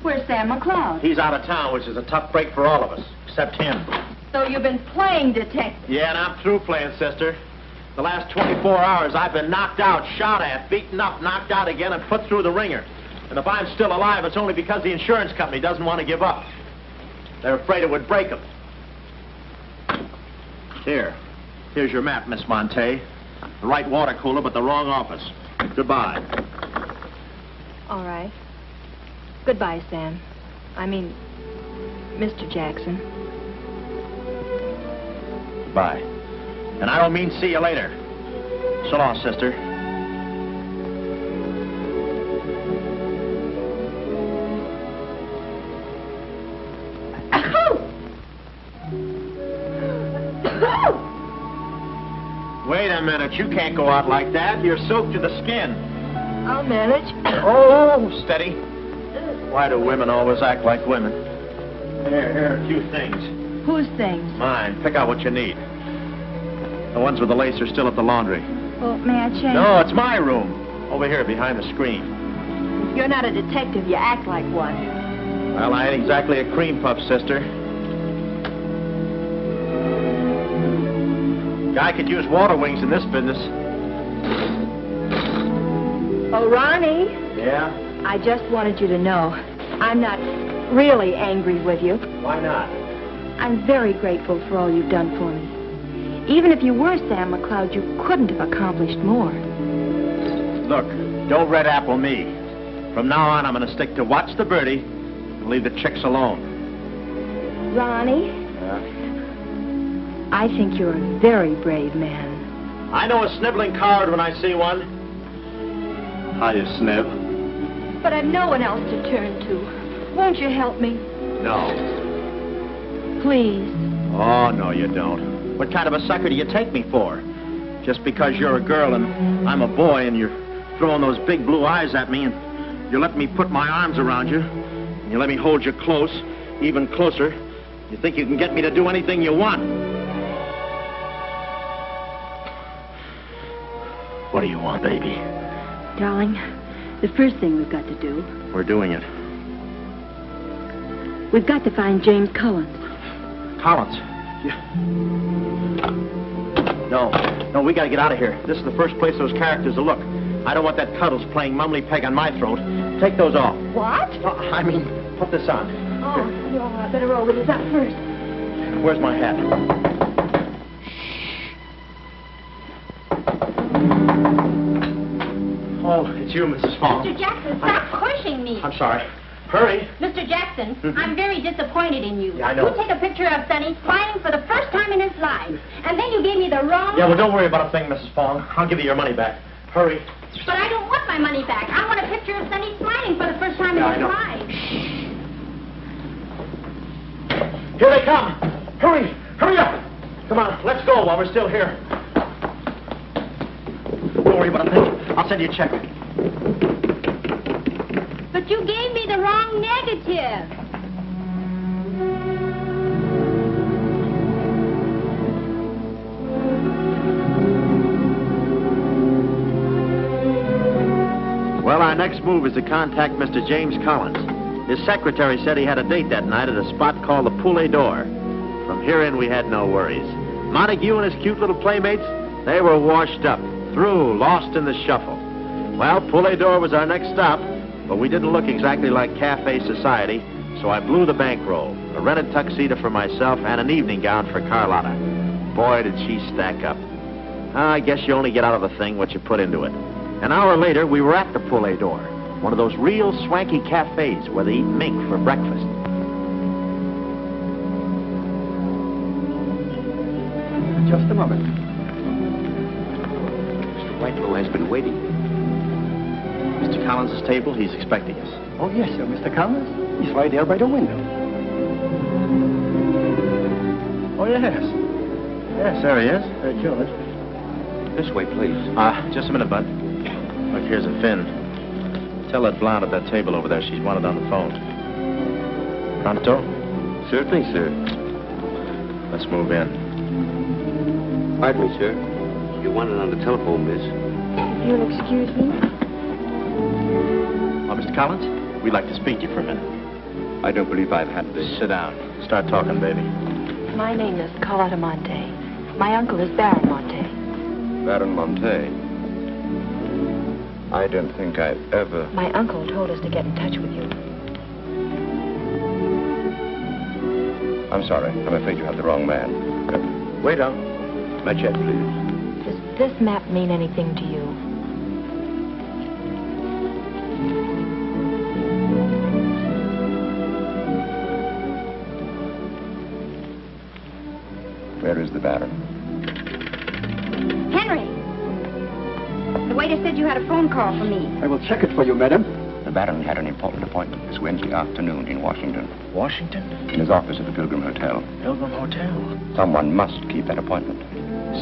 where's Sam McLeod?
He's out of town, which is a tough break for all of us, except him.
So you've been playing detective.
Yeah, and I'm through playing, sister. The last 24 hours, I've been knocked out, shot at, beaten up, knocked out again, and put through the ringer. And if I'm still alive, it's only because the insurance company doesn't want to give up. They're afraid it would break them. Here's your map, Miss Monte. The right water cooler, but the wrong office. Goodbye.
All right. Goodbye, Sam. I mean, Mr. Jackson.
Goodbye. And I don't mean see you later. So long, sister. Wait a minute. You can't go out like that. You're soaked to the skin.
I'll manage.
Oh, steady. Why do women always act like women? Here are a few things.
Whose things?
Mine. Pick out what you need. The ones with the lace are still at the laundry.
Well, may I change?
No, it's my room. Over here, behind the screen.
If you're not a detective, you act like one.
Well, I ain't exactly a cream puff, sister. Guy could use water wings in this business.
Oh, Ronnie.
Yeah?
I just wanted you to know I'm not really angry with you.
Why not?
I'm very grateful for all you've done for me. Even if you were Sam McLeod, you couldn't have accomplished more.
Look, don't red apple me. From now on, I'm going to stick to watch the birdie and leave the chicks alone.
Ronnie, I think you're a very brave man.
I know a sniveling coward when I see one. How you sniv?
But I've no one else to turn to. Won't you help me?
No.
Please.
Oh, no, you don't. What kind of a sucker do you take me for? Just because you're a girl and I'm a boy and you're throwing those big blue eyes at me and you let me put my arms around you and you let me hold you close, even closer, you think you can get me to do anything you want. What do you want, baby?
Darling, the first thing we've got to do...
We're doing it.
We've got to find James Collins.
Collins? No, we gotta get out of here. This is the first place those characters will look. I don't want that Cuddles playing mumbly peg on my throat. Take those off.
What?
No, I mean, put this on.
Oh, no, I better roll with his up first.
Where's my hat? Oh, it's you, Mrs. Fong.
Mr. Jackson, stop pushing me.
I'm sorry. Hurry.
Mr. Jackson, I'm very disappointed in you.
Yeah, I know.
You take a picture of Sonny smiling for the first time in his life, and then you gave me the wrong...
Yeah, well, don't worry about a thing, Mrs. Fong. I'll give you your money back. Hurry.
But I don't want my money back. I want a picture of Sonny smiling for the first time in his life.
Here they come. Hurry. Hurry up. Come on, let's go while we're still here. Don't worry about a thing. I'll send you a check.
But you gave me the wrong negative.
Well, our next move is to contact Mr. James Collins. His secretary said he had a date that night at a spot called the Poulet d'Or. From here in, we had no worries. Montague and his cute little playmates, they were washed up, through, lost in the shuffle. Well, Poulet d'Or was our next stop, but we didn't look exactly like cafe society, so I blew the bankroll, a rented tuxedo for myself and an evening gown for Carlotta. Boy, did she stack up. I guess you only get out of the thing what you put into it. An hour later, we were at the Poulet d'Or, one of those real swanky cafes where they eat mink for breakfast.
Just a moment. Mr. Whitelaw has been waiting.
Mr. Collins' table, he's expecting us.
Oh, yes, sir. Mr. Collins? He's right there by the window. Oh, yes. Yes, there he is. George.
This way, please.
Just a minute, Bud. Look, here's a fin. Tell that blonde at that table over there she's wanted on the phone. Pronto?
Certainly, sir.
Let's move in.
Pardon me, sir. You wanted on the telephone, miss.
You'll excuse me?
Oh, Mr. Collins, we'd like to speak to you for a minute.
I don't believe I've had this.
Sit down. Start talking, baby.
My name is Carlotta Monte. My uncle is Baron Monte.
Baron Monte. I don't think I've ever...
My uncle told us to get in touch with you.
I'm sorry. I'm afraid you have the wrong man. Wait up. My check, please.
Does this map mean anything to you?
Where is the Baron?
Henry! The waiter said you had a phone call for me.
I will check it for you, madam.
The Baron had an important appointment this Wednesday afternoon in Washington.
Washington?
In his office at the Pilgrim Hotel.
Pilgrim Hotel?
Someone must keep that appointment.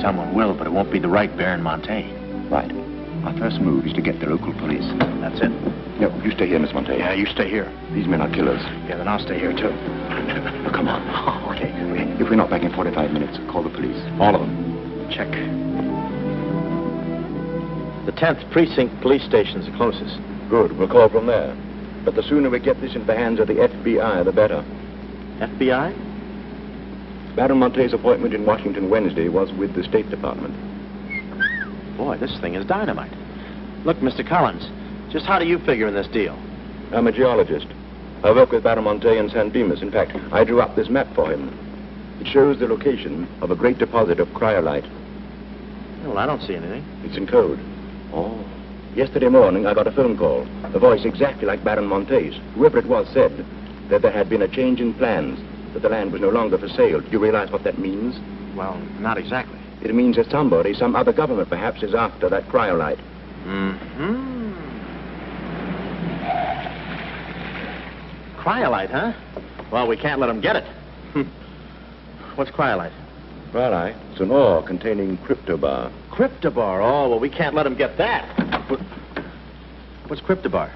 Someone will, but it won't be the right Baron Monte.
Right. Our first move is to get the local police.
That's it.
No, you stay here, Miss Monte.
Yeah, you stay here.
These men are killers.
Yeah, then I'll stay here, too.
Oh, come on. Oh, okay. If we're not back in 45 minutes, call the police.
All of them. Check. The 10th Precinct Police Station's the closest.
Good. We'll call from there. But the sooner we get this into the hands of the FBI, the better.
FBI?
Baron Monte's appointment in Washington Wednesday was with the State Department.
Boy, this thing is dynamite. Look, Mr. Collins, just how do you figure in this deal?
I'm a geologist. I work with Baron Monte in San Dimas. In fact, I drew up this map for him. It shows the location of a great deposit of cryolite.
Well, I don't see anything.
It's in code. Oh. Yesterday morning, I got a phone call. A voice exactly like Baron Monte's. Whoever it was said that there had been a change in plans, that the land was no longer for sale. Do you realize what that means?
Well, not exactly.
It means that somebody, some other government perhaps, is after that cryolite.
Mm-hmm. Cryolite, huh? Well, we can't let them get it. What's cryolite?
Cryolite? It's an ore containing cryptobar.
Cryptobar? Oh, well, we can't let them get that. What's cryptobar?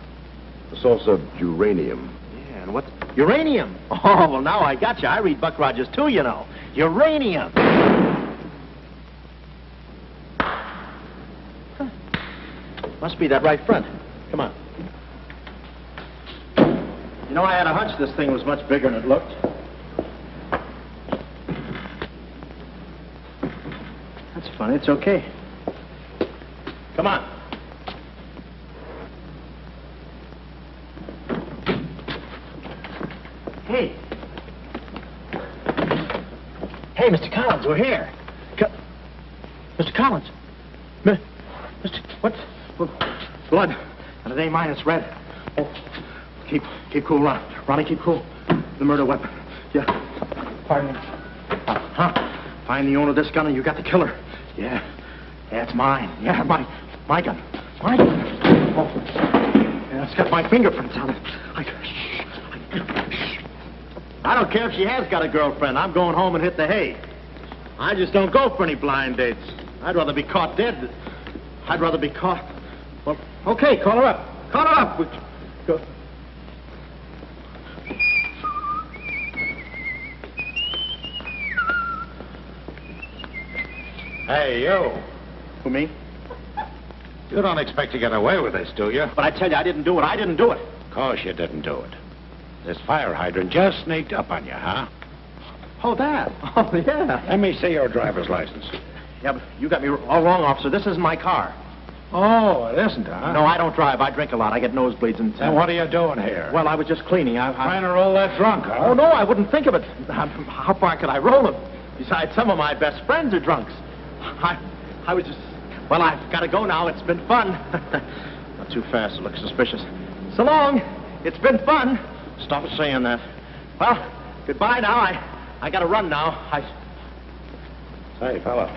A source of uranium.
Yeah, and what? Uranium? Oh, well, now I got you. I read Buck Rogers, too, you know. Uranium. Must be that right front. Come on. You know, I had a hunch this thing was much bigger than it looked. That's funny. It's okay. Come on. Hey. Hey, Mr. Collins, we're here. Mr. Collins. Mr. What? Blood. And it ain't mine, it's red. Oh. Keep cool, Ronnie, keep cool. The murder weapon. Yeah. Pardon me. Huh? Find the owner of this gun and you got the killer. Yeah. Yeah, it's mine. Yeah, my gun. My gun. Oh. Yeah, it's got my fingerprints on it. I don't care if she has got a girlfriend. I'm going home and hit the hay. I just don't go for any blind dates. I'd rather be caught dead. I'd rather be caught. Well, okay, call her up. Call her up. Go.
Hey, you.
Who, me?
You don't expect to get away with this, do you?
But I tell you, I didn't do it. I didn't do it.
Of course you didn't do it. This fire hydrant just sneaked up on you, huh?
Oh, that. Oh, yeah.
Let me see your driver's license.
Yeah, but you got me all wrong, officer. This isn't my car.
Oh, it isn't, huh?
No, I don't drive. I drink a lot. I get nosebleeds and...
Then what are you doing here?
Well, I was just cleaning.
Trying to roll that drunk, huh?
Oh, no, I wouldn't think of it. How far could I roll it? Besides, some of my best friends are drunks. I was just... Well, I've got to go now. It's been fun. Not too fast. It looks suspicious. So long. It's been fun. Stop saying that. Well, goodbye now. I got to run now.
Hey, fella.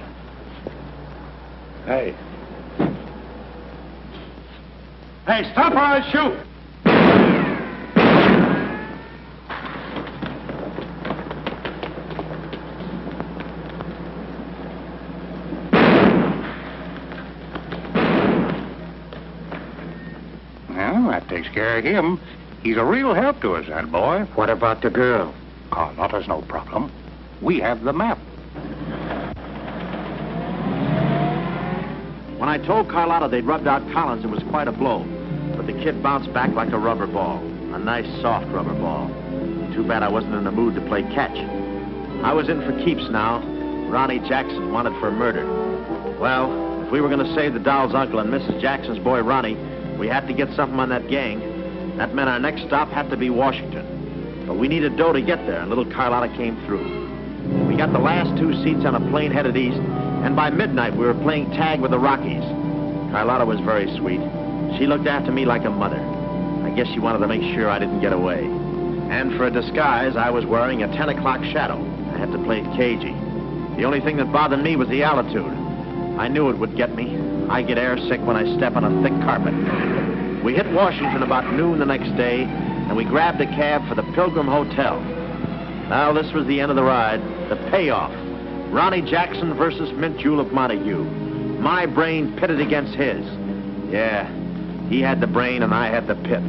Hey. Hey, stop or I'll shoot! Well, that takes care of him. He's a real help to us, that boy.
What about the girl?
Carlotta's no problem. We have the map.
When I told Carlotta they'd rubbed out Collins, it was quite a blow. But the kid bounced back like a rubber ball. A nice, soft rubber ball. Too bad I wasn't in the mood to play catch. I was in for keeps now. Ronnie Jackson wanted for murder. Well, if we were going to save the doll's uncle and Mrs. Jackson's boy, Ronnie, we had to get something on that gang. That meant our next stop had to be Washington. But we needed dough to get there, and little Carlotta came through. We got the last 2 seats on a plane headed east, and by midnight we were playing tag with the Rockies. Carlotta was very sweet. She looked after me like a mother. I guess she wanted to make sure I didn't get away. And for a disguise, I was wearing a 10 o'clock shadow. I had to play it cagey. The only thing that bothered me was the altitude. I knew it would get me. I get airsick when I step on a thick carpet. We hit Washington about noon the next day, and we grabbed a cab for the Pilgrim Hotel. Now, this was the end of the ride, the payoff. Ronnie Jackson versus Mint Julep Montague. My brain pitted against his. Yeah, he had the brain and I had the pit.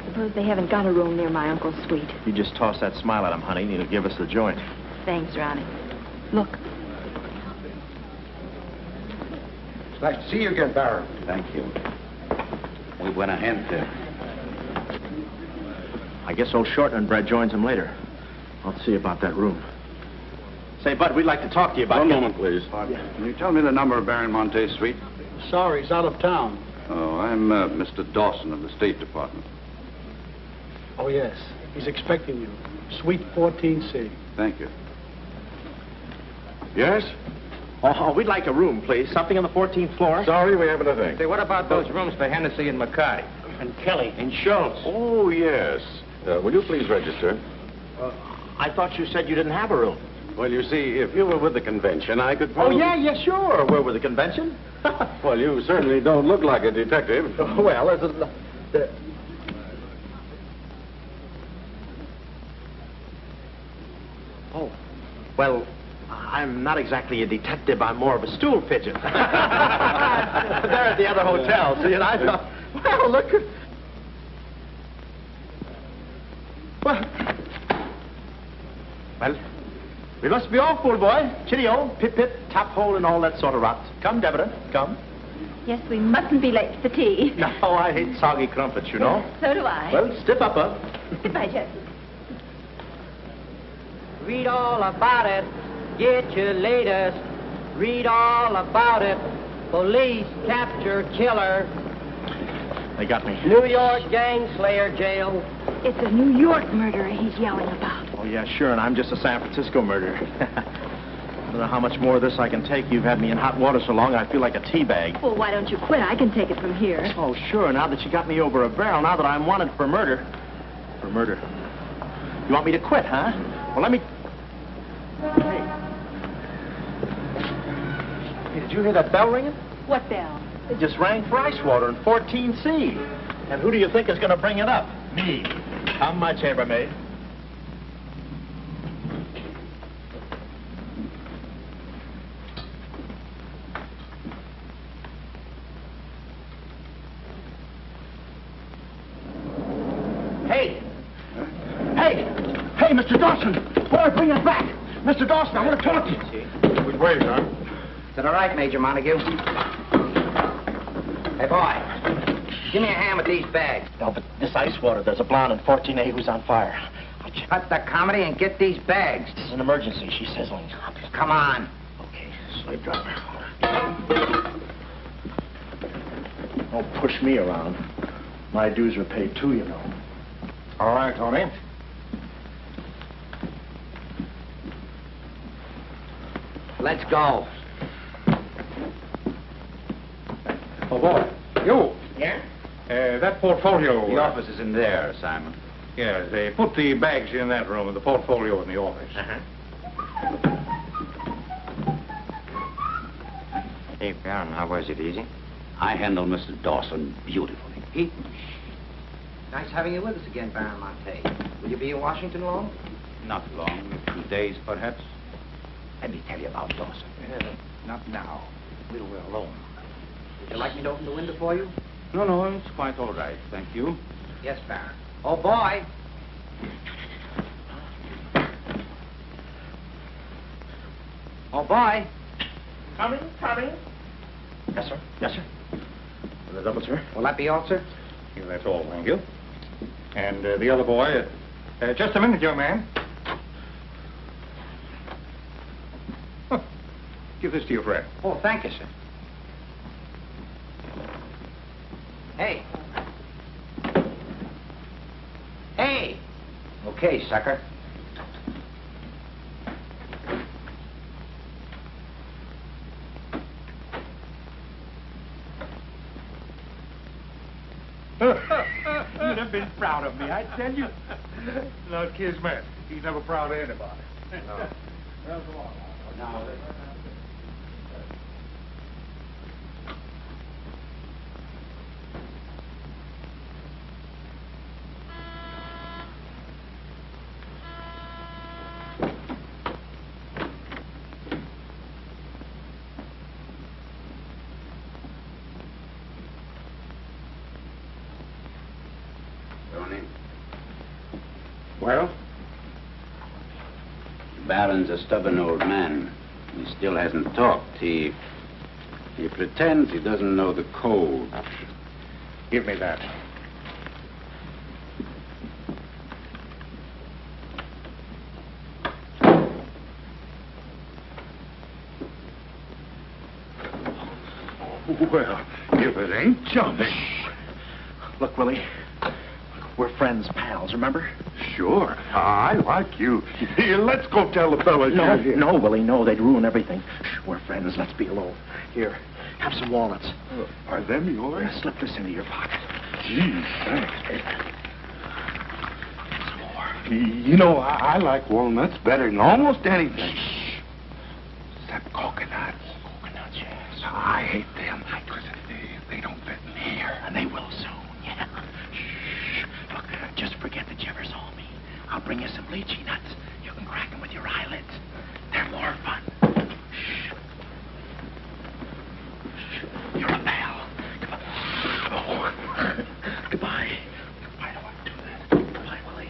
Suppose they haven't got a room near my uncle's suite.
You just toss that smile at him, honey, and he'll give us the joint.
Thanks, Ronnie. Look.
It's nice to see you again, Baron.
Thank you. Muy buena gente.
I guess old Shorten and Brett joins him later. I'll see about that room. Say, Bud, we'd like to talk to you about...
One moment, please. Can you tell me the number of Baron Monte's suite?
Sorry, he's out of town.
Oh, I'm Mr. Dawson of the State Department.
Oh, yes. He's expecting you. Suite 14C.
Thank you.
Yes?
Oh, we'd like a room, please. Something on the 14th floor.
Sorry, we haven't a thing.
Say, what about those rooms for Hennessy and McCarty?
And Kelly.
And Schultz?
Oh, yes. Will you please register?
I thought you said you didn't have a room.
Well, you see, if you were with the convention, I could
Oh,
probably...
yeah, sure. We're with the convention.
Well, you certainly don't look like a detective.
Well, it's Oh, well, I'm not exactly a detective. I'm more of a stool pigeon. They're at the other hotel, see, and I thought, well, look at... We must be off, old boy. Chitty-o, pip-pip, tap-hole, and all that sort of rot. Come, Deborah, come.
Yes, we mustn't be late for tea.
No, I hate soggy crumpets, you know.
So do I.
Well, stiff up.
Goodbye, Jackson.
Read all about it. Get your latest. Read all about it. Police capture killer.
They got me.
New York gang slayer jail.
It's a New York murderer he's yelling about.
Oh, yeah, sure, and I'm just a San Francisco murderer. I don't know how much more of this I can take. You've had me in hot water so long, I feel like a tea bag.
Well, why don't you quit? I can take it from here.
Oh, sure, now that you got me over a barrel, now that I'm wanted for murder. For murder. You want me to quit, huh? Well, let me... Hey, did you hear that bell ringing?
What bell?
It just rang for ice water in 14C. And who do you think is going to bring it up? Me. Come, my chambermaid. Hey! Hey! Hey, Mr. Dawson! Boy, bring us back! Mr. Dawson, I want to talk to you.
Which way, son?
Is that all right, Major Montague? Hey, boy, give me a hand with these bags.
No, but this ice water, there's a blonde in 14A who's on fire.
Cut the comedy and get these bags.
This is an emergency. She's sizzling.
Come on.
Okay, slave driver. Don't push me around. My dues are paid too, you know.
All right, Tony.
Let's go.
Oh, boy. You.
Yeah?
That portfolio...
The office is in there, Simon.
Yes, they put the bags in that room and the portfolio in the office.
Hey, Baron, how was it? Easy?
I handle Mr. Dawson beautifully.
Nice having you with us again, Baron Monte. Will you be in Washington long?
Not long, a few days, perhaps.
Let me tell you about Dawson.
Not now.
We're alone. Would you like me to open the window for you?
No, it's quite all right, thank you.
Yes, Baron. Oh, boy. Oh, boy.
Coming. Yes, sir. Yes, sir. The double, sir.
Will that be all, sir?
Yeah, that's all, thank you. And the other boy, just a minute, young man. Give this to your friend.
Oh, thank you, sir. Hey. Hey. Okay, sucker.
You'd have been proud of me, I tell you. Not Kismet. He's never proud of anybody. No. Well, go on. Now,
Well? The Baron's a stubborn old man. He still hasn't talked. He pretends he doesn't know the code.
give me that.
Well, if it ain't Johnny.
Look, Willie. We're friends, pals, remember?
Sure. I like you. Here, let's go tell the fellas you're here.
No, Willie, no. They'd ruin everything. Shh, we're friends. Let's be alone. Here, have some walnuts.
Are them yours?
Slip this into your pocket.
Gee, thanks.
Some more.
You know, I like walnuts better than almost anything. Except coconuts.
Coconuts, yes.
I hate them because they don't fit in here.
And they will soon, yeah. Shh. Look, just forget that you ever saw me. I'll bring you some lychee nuts. You can crack them with your eyelids. They're more fun. Shh. Shh. You're a pal. Goodbye. Oh. Goodbye. I don't want to do that. Goodbye, Willie.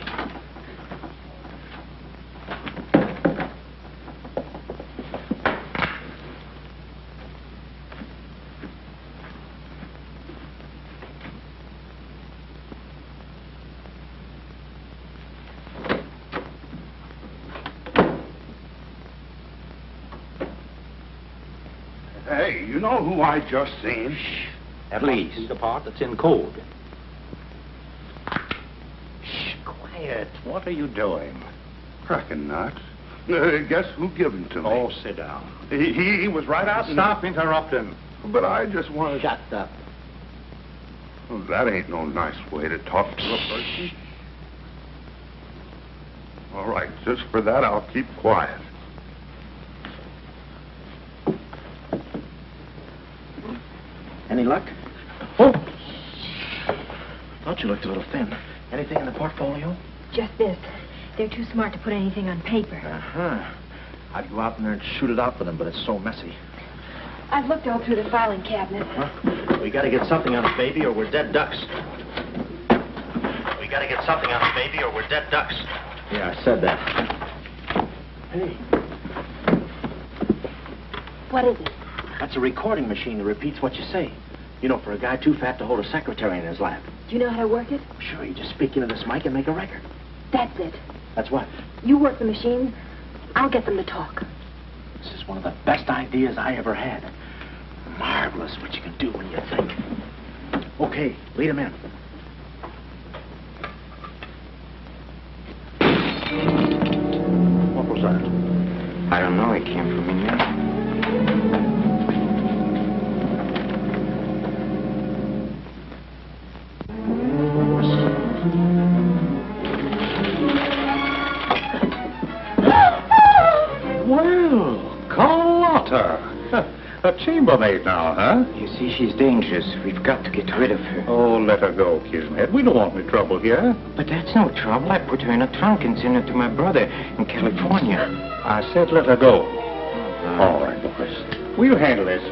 Hey, you know who I just seen?
At least the part that's in code.
Shh, quiet. What are you doing? Reckon not. Guess who give him to me?
Oh, sit down.
He was right out.
Stop interrupting.
But I just want to...
Shut up.
Well, that ain't no nice way to talk to a person. All right, just for that, I'll keep quiet.
Any luck? Oh! Thought you looked a little thin. Anything in the portfolio?
Just this. They're too smart to put anything on paper.
Uh-huh. I'd go out in there and shoot it out for them, but it's so messy.
I've looked all through the filing cabinet.
Huh? We gotta get something on it, baby, or we're dead ducks. We gotta get something on it, baby, or we're dead ducks. Yeah, I said that. Hey.
What is it?
That's a recording machine that repeats what you say. You know, for a guy too fat to hold a secretary in his lap.
Do you know how to work it?
Sure, you just speak into this mic and make a record.
That's it.
That's what?
You work the machine. I'll get them to talk.
This is one of the best ideas I ever had. Marvelous what you can do when you think. Okay, lead him in. What was that?
I don't know. It came from in here.
Well, Carlotta. A chambermaid now, huh?
You see, she's dangerous. We've got to get rid of her.
Oh, let her go, Kismet. We don't want any trouble here.
But that's no trouble. I put her in a trunk and sent her to my brother in California.
I said let her go. All right, boys. We'll handle this.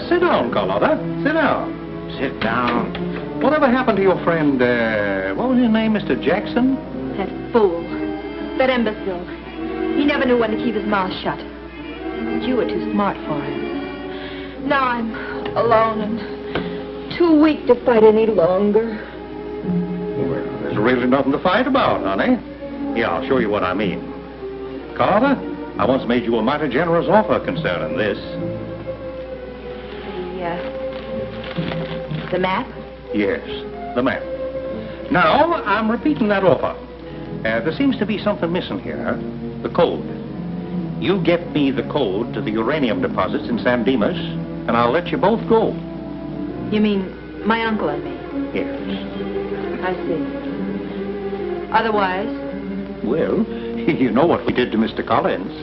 Sit down, Carlotta. Sit down.
Sit down.
Whatever happened to your friend, what was his name, Mr. Jackson?
That fool. That imbecile. He never knew when to keep his mouth shut. But you were too smart for him. Now I'm alone and too weak to fight any longer.
Well, there's really nothing to fight about, honey. Yeah, I'll show you what I mean. Carlotta, I once made you a mighty generous offer concerning this.
The map?
Yes, the map. Now, I'm repeating that offer. There seems to be something missing here. The code. You get me the code to the uranium deposits in San Dimas, and I'll let you both go.
You mean my uncle and me?
Yes.
I see. Otherwise?
Well, you know what we did to Mr. Collins.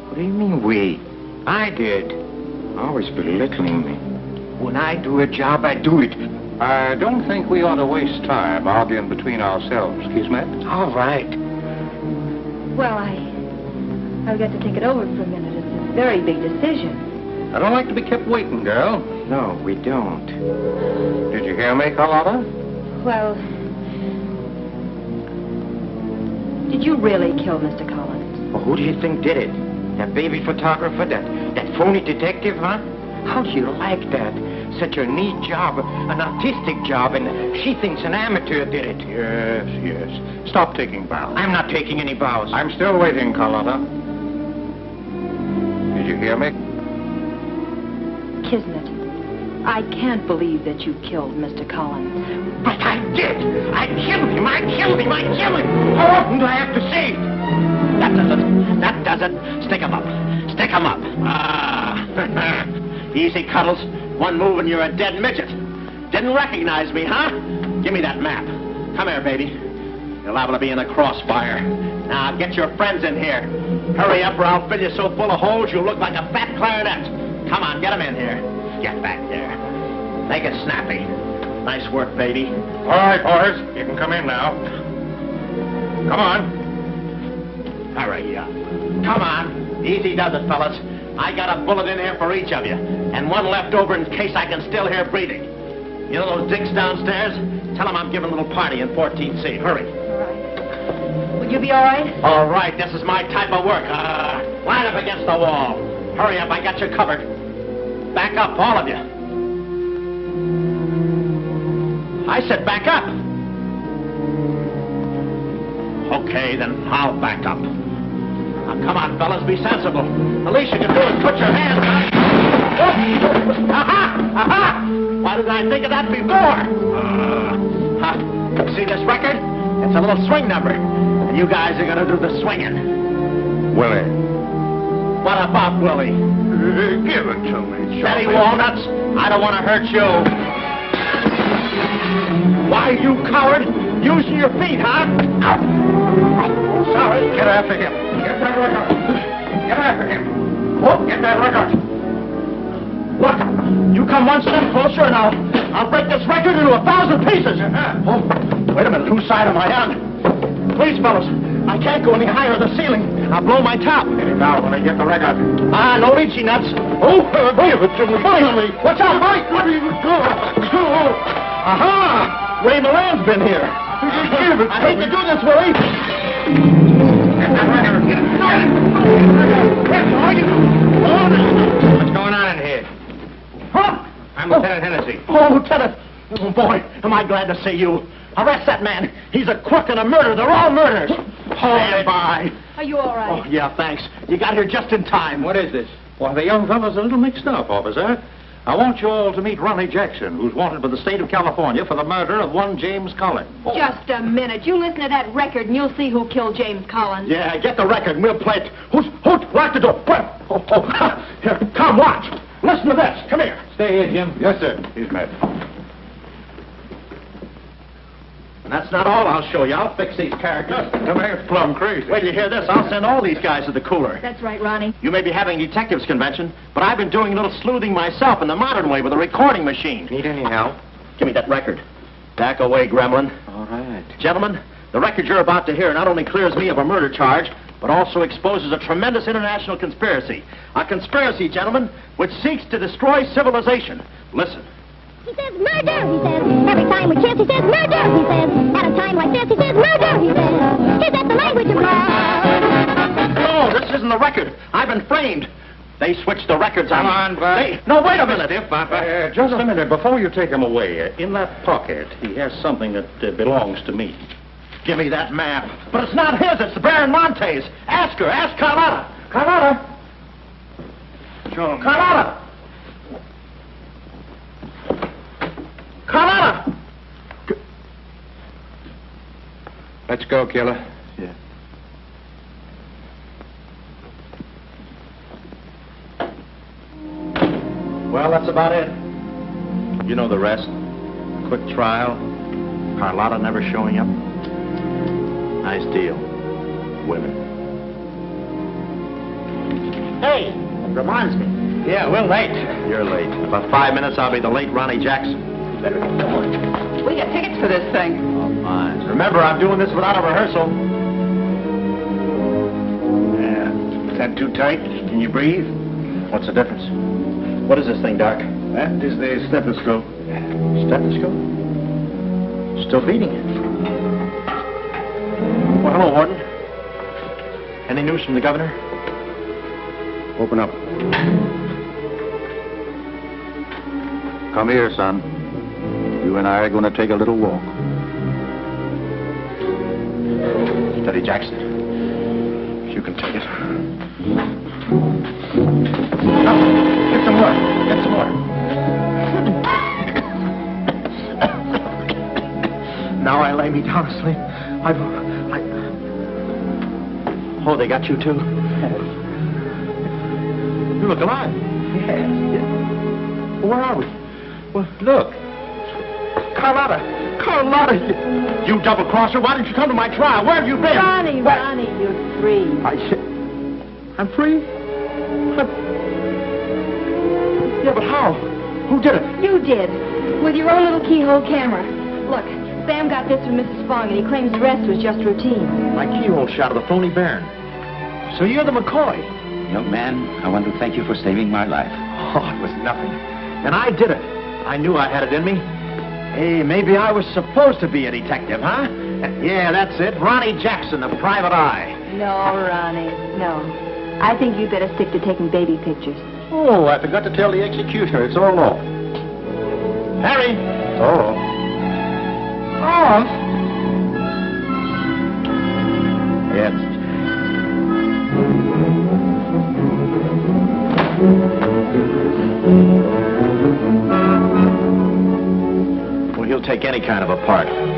What do you mean, we? I did. Always belittling me. When I do a job, I do it.
I don't think we ought to waste time arguing between ourselves, Kismet.
All right.
Well, I've got to think it over for a minute. It's a very big decision.
I don't like to be kept waiting, girl.
No, we don't.
Did you hear me, Carlotta?
Well, did you really kill Mr. Collins?
Well, who do you think did it? That baby photographer? That phony detective, huh? How do you like that? Such a neat job, an artistic job, and she thinks an amateur did it.
Yes, yes. Stop taking vows.
I'm not taking any vows.
I'm still waiting, Carlotta. Did you hear me?
Kismet, I can't believe that you killed Mr. Collins.
But I did! I killed him! I killed him! I killed him! How often do I have to say it?
That does it. That does it. Stick 'em up. Stick 'em up. Easy, Cuddles. One move and you're a dead midget. Didn't recognize me, huh? Give me that map. Come here, baby. You're liable to be in a crossfire. Now, get your friends in here. Hurry up or I'll fill you so full of holes you'll look like a fat clarinet. Come on, get them in here. Get back there. Make it snappy. Nice work, baby.
All right, boys. You can come in now. Come on.
Hurry up. Come on. Easy does it, fellas. I got a bullet in here for each of you, and one left over in case I can still hear breathing. You know those dicks downstairs? Tell them I'm giving a little party in 14C. Hurry.
All right. Would you be all right?
All right, this is my type of work. Line up against the wall. Hurry up, I got you covered. Back up, all of you. I said back up. Okay, then I'll back up.
Now, come on, fellas, be sensible. The least you can do is put your hands on. Aha! Aha! Why didn't I think of that before? See this record? It's a little swing number. And you guys are gonna do the swinging.
Willie.
What about Willie?
Give it to me,
Steady, Walnuts. I don't want to hurt you. Why, you coward? Using your feet, huh? Sorry.
Get after him. Get that record. Get after him. Oh, get that record.
Look, you come one step closer and I'll break this record into 1,000 pieces. Oh, wait a minute. Whose side am I on? Please, fellas, I can't go any higher than the ceiling. I'll blow my top.
Get him down when I get the record.
Ah, no leechy nuts. Oh, give it to me. Finally. Watch out, Mike. Aha! Ray Moran's been here. I hate to do this, Willie.
What's going on in here?
Huh?
I'm Lieutenant Hennessy.
Oh, Lieutenant. Oh, boy, am I glad to see you. Arrest that man. He's a crook and a murderer. They're all murderers. Stand by.
Are you all right?
Oh, yeah, thanks. You got here just in time.
What is this?
Well, the young fellow's a little mixed up, officer. I want you all to meet Ronnie Jackson, who's wanted by the state of California for the murder of one James Collins.
Just a minute. You listen to that record and you'll see who killed James Collins.
Yeah, get the record and we'll play it. Who's lock the door? Here, come, watch. Listen to this. Come here.
Stay here, Jim. Yes, sir. He's met.
And that's not all I'll show you. I'll fix these characters.
The man's plumb crazy.
Wait till you hear this. I'll send all these guys to the cooler.
That's right, Ronnie.
You may be having a detectives convention, but I've been doing a little sleuthing myself in the modern way with a recording machine.
Need any help?
Give me that record. Back away, gremlin.
All right.
Gentlemen, the record you're about to hear not only clears me of a murder charge, but also exposes a tremendous international conspiracy. A conspiracy, gentlemen, which seeks to destroy civilization. Listen.
He says murder, he says. Every time we kiss, he says murder, he says. At a time like this, he says murder, he says. Is that the language of love?
No, this isn't the record. I've been framed. They switched the records on.
Come on, Bud.
No, wait a minute.
Just a minute. Before you take him away, in that pocket, he has something that belongs to me.
Give me that map. But it's not his. It's the Baron Monte's. Ask her. Ask Carlotta. Carlotta.
Sure.
Carlotta. Carlotta.
Let's go, killer.
Yeah. Well, that's about it. You know the rest. Quick trial. Carlotta never showing up. Nice deal. Women. Hey, reminds me. Yeah, we're late. You're late. In about 5 minutes, I'll be the late Ronnie Jackson. Better get going.
We got tickets for this thing.
Oh, fine. Remember, I'm doing this without a rehearsal.
Yeah. Is that too tight? Can you breathe?
What's the difference? What is this thing, Doc?
That is the stethoscope.
Stethoscope? Still beating it. Well, hello, Warden. Any news from the governor?
Open up. Come here, son. You and I are going to take a little walk.
Steady, Jackson. You can take it. No, get some more. Get some more. Now I lay me down to sleep. Oh, they got you too? You look alive. Yes. Where are we? Well, look. Carlotta. Carlotta. You double-crosser. Why didn't you come to my trial? Where have you been?
Ronnie, you're free.
I'm free? Yeah, but how? Who did it?
You did. With your own little keyhole camera. Look, Sam got this from Mrs. Fong, and he claims the rest was just routine.
My keyhole shot of the phony Baron. So you're the McCoy.
Young man, I want to thank you for saving my life.
Oh, it was nothing. And I did it. I knew I had it in me. Hey, maybe I was supposed to be a detective, huh? Yeah, that's it. Ronnie Jackson, the private eye.
No, Ronnie, no. I think you better stick to taking baby pictures.
Oh, I forgot to tell the executioner. It's all off. Harry. Oh. Oh. Yes.
Well, he'll take any kind of a part.